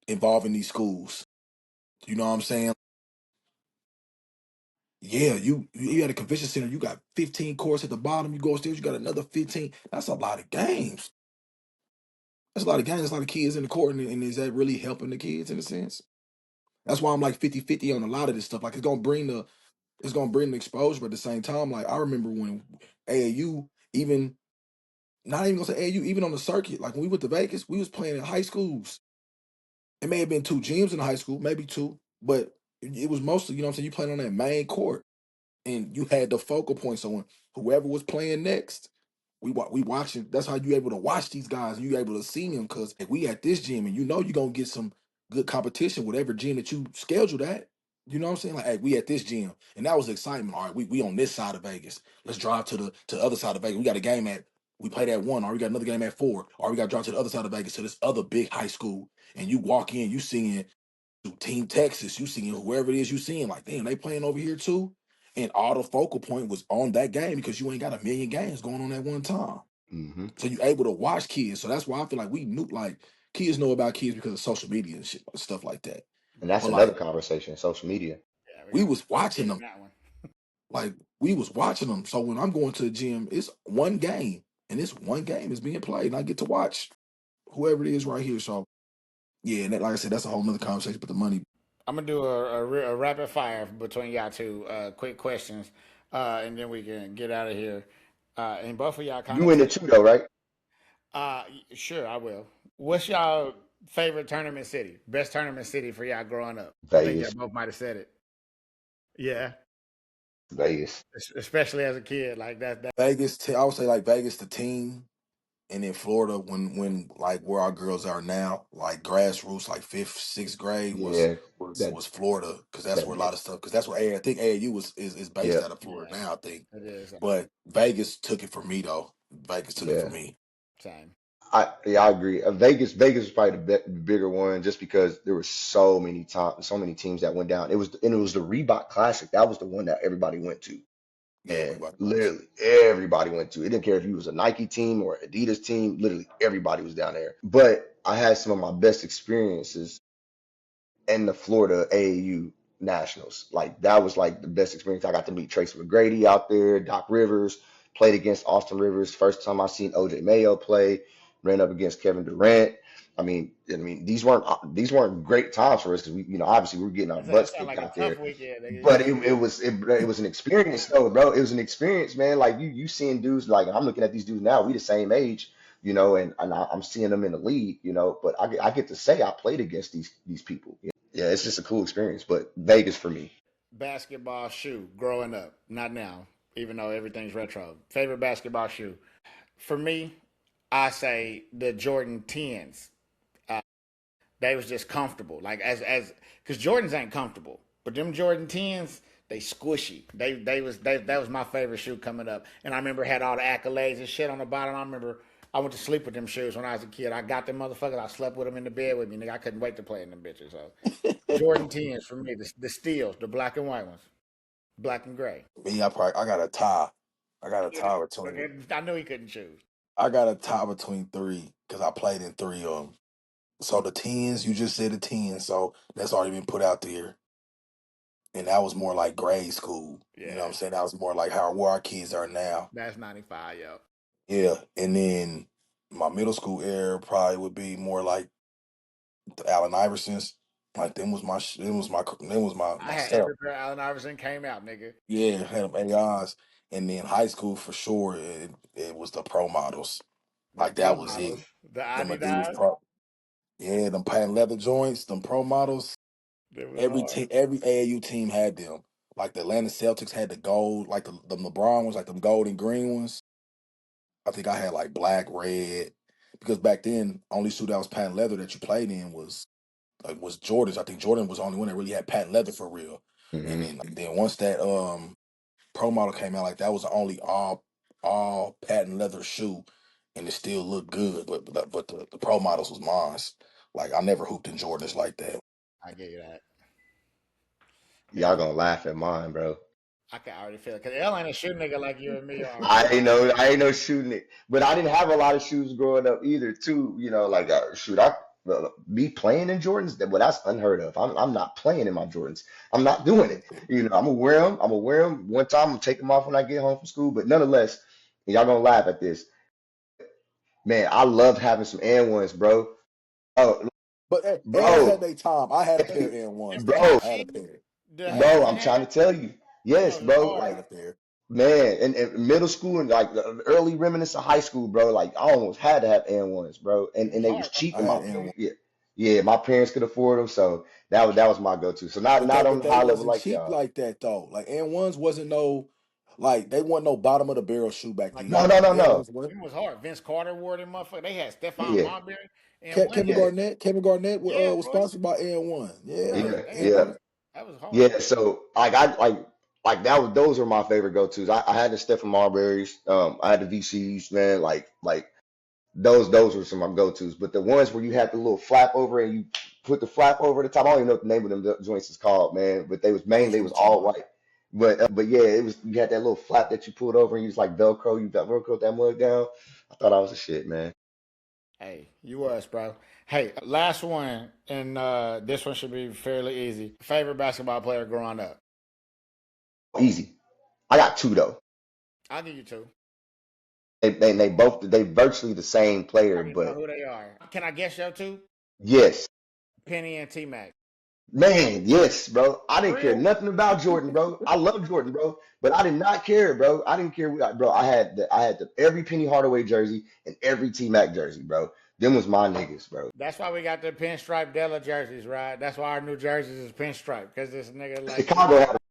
involving these schools. You know what I'm saying? Yeah, you at a convention center, you got 15 courts at the bottom, you go upstairs, you got another 15. That's a lot of games. That's a lot of games, that's a lot of kids in the court, and is that really helping the kids in a sense? That's why I'm like 50-50 on a lot of this stuff. Like it's gonna bring the exposure, but at the same time, like I remember when AAU, even not even gonna say AAU, even on the circuit, like when we went to Vegas, we was playing in high schools. It may have been two gyms in high school, maybe two, but it was mostly, you know what I'm saying, you playing on that main court. And you had the focal point. So when whoever was playing next, we watching. That's how you able to watch these guys. You able to see them because if we at this gym and you know you're gonna get some good competition, whatever gym that you scheduled at. You know what I'm saying? Like, hey, we at this gym, and that was excitement. All right, we on this side of Vegas. Let's drive to the other side of Vegas. We got a game at we played at one, or we got another game at four, or we got to drive to the other side of Vegas to this other big high school. And you walk in, you seeing Team Texas, you seeing whoever it is you seeing, like, damn, they playing over here too. And all the focal point was on that game because you ain't got a million games going on at one time. Hmm. So you able to watch kids. So that's why I feel like we knew like kids know about kids because of social media and shit, stuff like that. And that's But another like conversation, social media. Yeah, we we got was watching get in them. that one. Like we was watching them. So when I'm going to the gym, it's one game. And this one game is being played. And I get to watch whoever it is right here. So yeah, and that, like I said, that's a whole nother conversation. But the money. I'm gonna do a rapid fire between y'all two, quick questions, and then we can get out of here. And both of y'all kind You of in the touched. two though, right? Sure, I will. What's y'all favorite tournament city? Best tournament city for y'all growing up? I think y'all Vegas. both might have said it. Yeah, Vegas. especially as a kid, like that. I would say like Vegas, the team. And in Florida, when like where our girls are now, like grassroots, like fifth, sixth grade Yeah. That was Florida because that's that where a lot of stuff because that's where I think AAU is based yeah. out of Florida Yeah, now, I think. it is. But Vegas took it for me though. Vegas took it for Yeah. me. Same. I agree. Vegas was probably the bigger one just because there were so many teams that went down. It was the Reebok Classic. That was the one that everybody went to. Yeah, we And about to literally everybody went to it. It didn't care if you was a Nike team or Adidas team. Literally everybody was down there. But I had some of my best experiences in the Florida AAU Nationals. Like that was like the best experience. I got to meet Tracy McGrady out there, Doc Rivers, played against Austin Rivers. First time I seen OJ Mayo play, ran up against Kevin Durant. I mean, these weren't great times for us because we, you know, obviously we were getting our That butts sounds kicked like a out tough there. weekend, nigga. But it was an experience though, bro. It was an experience, man. Like you seeing dudes like I'm looking at these dudes now. We the same age, you know, and I'm seeing them in the league, you know. But I get to say I played against these people. Yeah, it's just a cool experience. But Vegas for me, Basketball shoe growing up, not now, even though everything's retro. Favorite basketball shoe for me, I say the Jordan 10s. They was just comfortable. Like as because Jordans ain't comfortable, but them Jordan 10s, they squishy. That was my favorite shoe coming up. And I remember had all the accolades and shit on the bottom. I remember I went to sleep with them shoes when I was a kid. I got them motherfuckers. I slept with them in the bed with me. Nigga, I couldn't wait to play in them bitches. So Jordan 10s for me, the steels, the black and white ones. Black and gray. Me, I got a tie. I got a Knew that- tie between. I knew he couldn't choose. I got a tie between three because I played in three of them. So the tens, you just said the tens, so that's already been put out there. And that was more like grade school. You know what I'm Yeah, saying? That was more like how where our kids are now. that's 95, yo. Yeah. And then my middle school era probably would be more like the Allen Iversons. Like them was I my had stuff. every pair Allen Iverson came out, nigga. Yeah, had them AIs. And then high school for sure, it was the pro models. The Like pro that was it. models, the Them Adidas Adidas, Pro. Yeah, them patent leather joints, them pro models. they was Every hard. team, every AAU team had them. Like the Atlanta Celtics had the gold, like the LeBron ones, like them gold and green ones. I think I had like black, red, because back then only shoe that was patent leather that you played in was Jordans. I think Jordan was the only one that really had patent leather for real. And Hmm. then once that pro model came out, like that was the only all patent leather shoe, and it still looked good. But the pro models was mine. Like I never hooped in Jordans like that. I get you that. Y'all L, gonna laugh at mine, bro. I can already feel it. Because L ain't a shoe nigga like you and me are. I ain't no shooting it, but I didn't have a lot of shoes growing up either. Too, like shoot, me playing in Jordans. Well, that's unheard of. I'm not playing in my Jordans. I'm not doing it. I'm gonna wear them. I'm gonna wear them one time. I'm gonna take them off when I get home from school. But nonetheless, y'all gonna laugh at this, man. I loved having some N ones, bro. Oh, But and ones had bro, their time. I had a pair hey, of N1s Them though. bro, I had a khaki, pair. the I had a hat bro. and I'm pair. trying to hat, tell you, them yes, was bro. I hard. had a pair. Man, and middle school and like the early remnants of high school, bro. Like I almost had to have N1s, bro, and Them was they was hard, bro. cheap, I and had my N1. yeah, my parents could afford them, so that was my go-to. So not on But the they high level wasn't like cheap y'all. like that though. Like N1s wasn't no like they wasn't no bottom of the barrel shoe back Like No, then. no, no, no. N1s was them was hard. Vince Carter wore them motherfucker. They had Stephon Yeah, Marbury and one. Kevin yeah, Garnett. Kevin Garnett Yeah, was bro. sponsored by N1. Yeah, Bro, yeah, they yeah, N1. that was hard. yeah. So like that was those were my favorite go-tos. I had the Stephen Marbury's, I had the VCs, man. Like those were some of my go-tos. But the ones where you had the little flap over and you put the flap over the top, I don't even know what the name of them joints is called, man. But they was I don't mainly know it what was you're talking all about. white. But yeah, it was you had that little flap that you pulled over and you just like Velcro, you got Velcro that mug down. I thought I was a shit, man. Hey, you was, bro. Hey, last one, and this one should be fairly easy. Favorite basketball player growing up? Easy. I got two though. I'll give you two. They virtually the same I player, already know but who they are. Can I guess your two? yes. Penny and T Mac. Man, yes, bro. I For didn't care real? nothing about Jordan, bro. I love Jordan, bro, but I did not care, bro. I didn't care, bro. I had every Penny Hardaway jersey and every T Mac jersey, bro. Them was my niggas, bro. That's why we got the pinstripe Della jerseys, right? That's why our new jerseys is pinstripe because this nigga like you.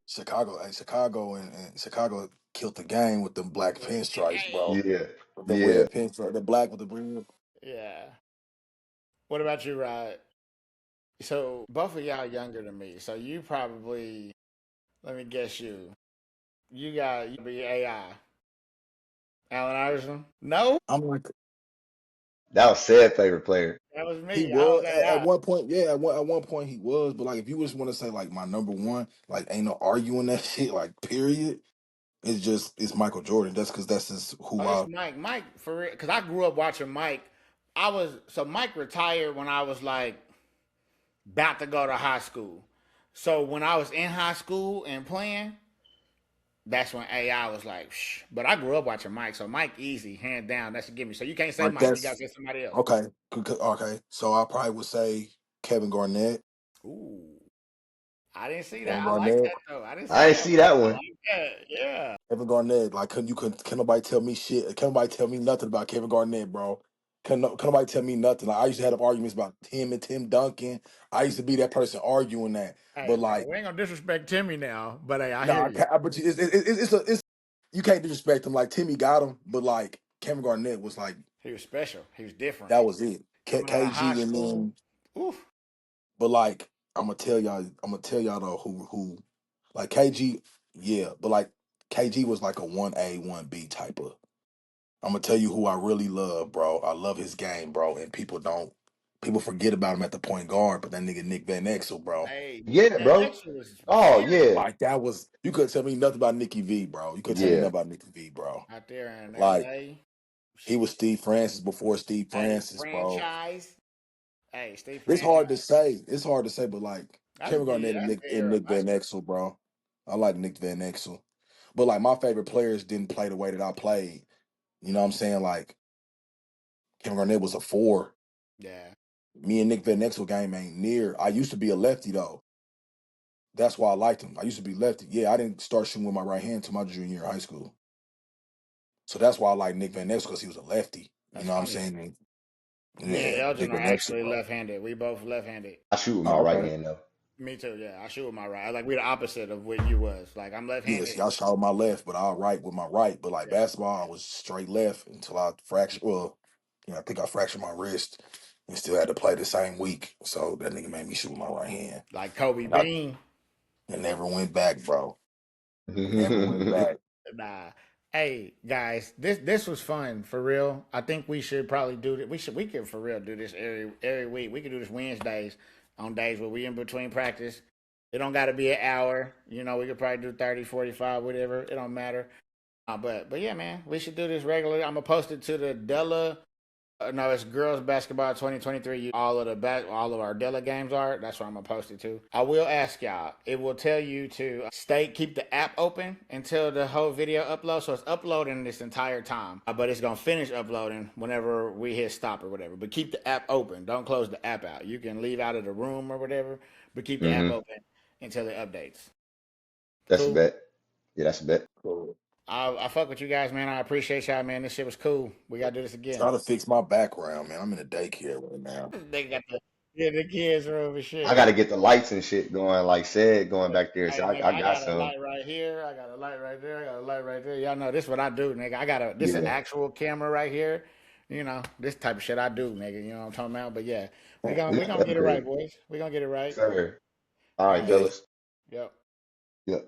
Chicago had, Chicago killed the game with them black pinstripes, bro. yeah, The yeah. red pinstripe, the black with the red. Yeah. What about you, Rod? So both of y'all younger than me. So you probably let me guess you. You be AI. Allen Iverson? No, I'm like That was said favorite player. that was he me. I was was at AI. one point, yeah. At one point he was, but like if you just want to say like my number one, like ain't no arguing that shit. Like period. It's Michael Jordan. That's because that's just Oh, who it's I Mike. Mike for real. Because I grew up watching Mike. Mike retired when I was like about to go to high school. So when I was in high school and playing, that's when AI was like, shh. But I grew up watching Mike, so Mike easy, hand down. That's a gimme. So you can't say like Mike. You gotta that's say somebody else. okay. Okay, so I probably would say Kevin Garnett. Ooh, I didn't see that. Kevin I like Garnett. that though. I didn't see I didn't that see one. that I one. like that. Yeah. Kevin Garnett. Like can nobody tell me shit? Can nobody tell me nothing about Kevin Garnett, bro? Can nobody tell me nothing? Like I used to have arguments about him and Tim Duncan. I used to be that person arguing that, Hey, but bro, like we ain't gonna disrespect Timmy now, but hey, I no, hear I you. can't. But it's you can't disrespect him. Like Timmy got him, but like Kevin Garnett was like He was special. He was different. that was it. Coming out of high KG and school. then, Oof. but like I'm gonna tell y'all though who like KG, yeah, but like KG was like a 1A 1B type of. I'm gonna tell you who I really love, bro. I love his game, bro, and People forget about him at the point guard, but that nigga Nick Van Exel, bro. Hey, Nick Yeah, Van bro. Exel was Oh serious yeah, Like that was you couldn't tell me nothing about Nicky V, bro. You couldn't tell me yeah. nothing about Nicky V, bro. out there in Like L.A. he was Steve Francis before Steve Hey, Francis, bro. franchise. Hey, Steve It's franchise. hard to say. It's hard to say, but like That's Kevin a good. Yeah, Garnett and that's a Nick good and era of Nick Van basketball. Exel, bro. I like Nick Van Exel. But like my favorite players didn't play the way that I played. You know what I'm saying? Like Kevin Garnett was a four. Yeah, Me and Nick Van Exel game ain't near. I used to be a lefty though. That's why I liked him. I used to be lefty. Yeah, I didn't start shooting with my right hand until my junior year of high school. So that's why I like Nick Van Exel because he was a lefty. You that's know what I'm funny. saying? And, Me and yeah, Elgin Nick are Van Exel, actually bro. left-handed. We both left-handed. I shoot with my Oh, right okay. hand though. Me too. Yeah, I shoot with my right. Like we the opposite of what you was. Like I'm Yes, left-handed. y'all shot with my left, but I'll right with my right. But like Yeah, basketball, I was straight left until I fractured. Well, I think I fractured my wrist and still had to play the same week. So that nigga made me shoot with my right hand. like Kobe And I Bean. never went back, bro. Never went back. Nah. Hey guys, this was fun for real. I think we should probably do it. We could for real do this every week. We could do this Wednesdays on days where we in between practice. It don't got to be an hour. You know, we could probably do 30, 45, whatever. It don't matter. But yeah, man, we should do this regularly. I'm gonna post it to the Della. No, it's girls basketball 2023. All of all of our Della games are. That's what I'm gonna post it to. I will ask y'all. It will tell you to keep the app open until the whole video uploads. So it's uploading this entire time, but it's gonna finish uploading whenever we hit stop or whatever. But keep the app open. Don't close the app out. You can leave out of the room or whatever, but keep the app hmm open until it updates. That's a Cool. bet. Yeah, that's a bet. So, I fuck with you guys, man. I appreciate y'all, man. This shit was cool. We gotta do this again. trying to fix my background, man. I'm in a daycare right now. They got the kids room and I shit. got to get the lights and shit going, like said, going back there. So Hey, nigga, I I got got a some. light right here. I got a light right there. I got a light right there. Y'all know this is what I do, nigga. I got this is an Yeah. actual camera right here. You know, this type of shit I do, nigga. You know what I'm talking about? But yeah, we Yeah, gonna that's get it right, great. boys. We gonna get it right. Sir. All All right, right. Bet. fellas. Yep. Yep.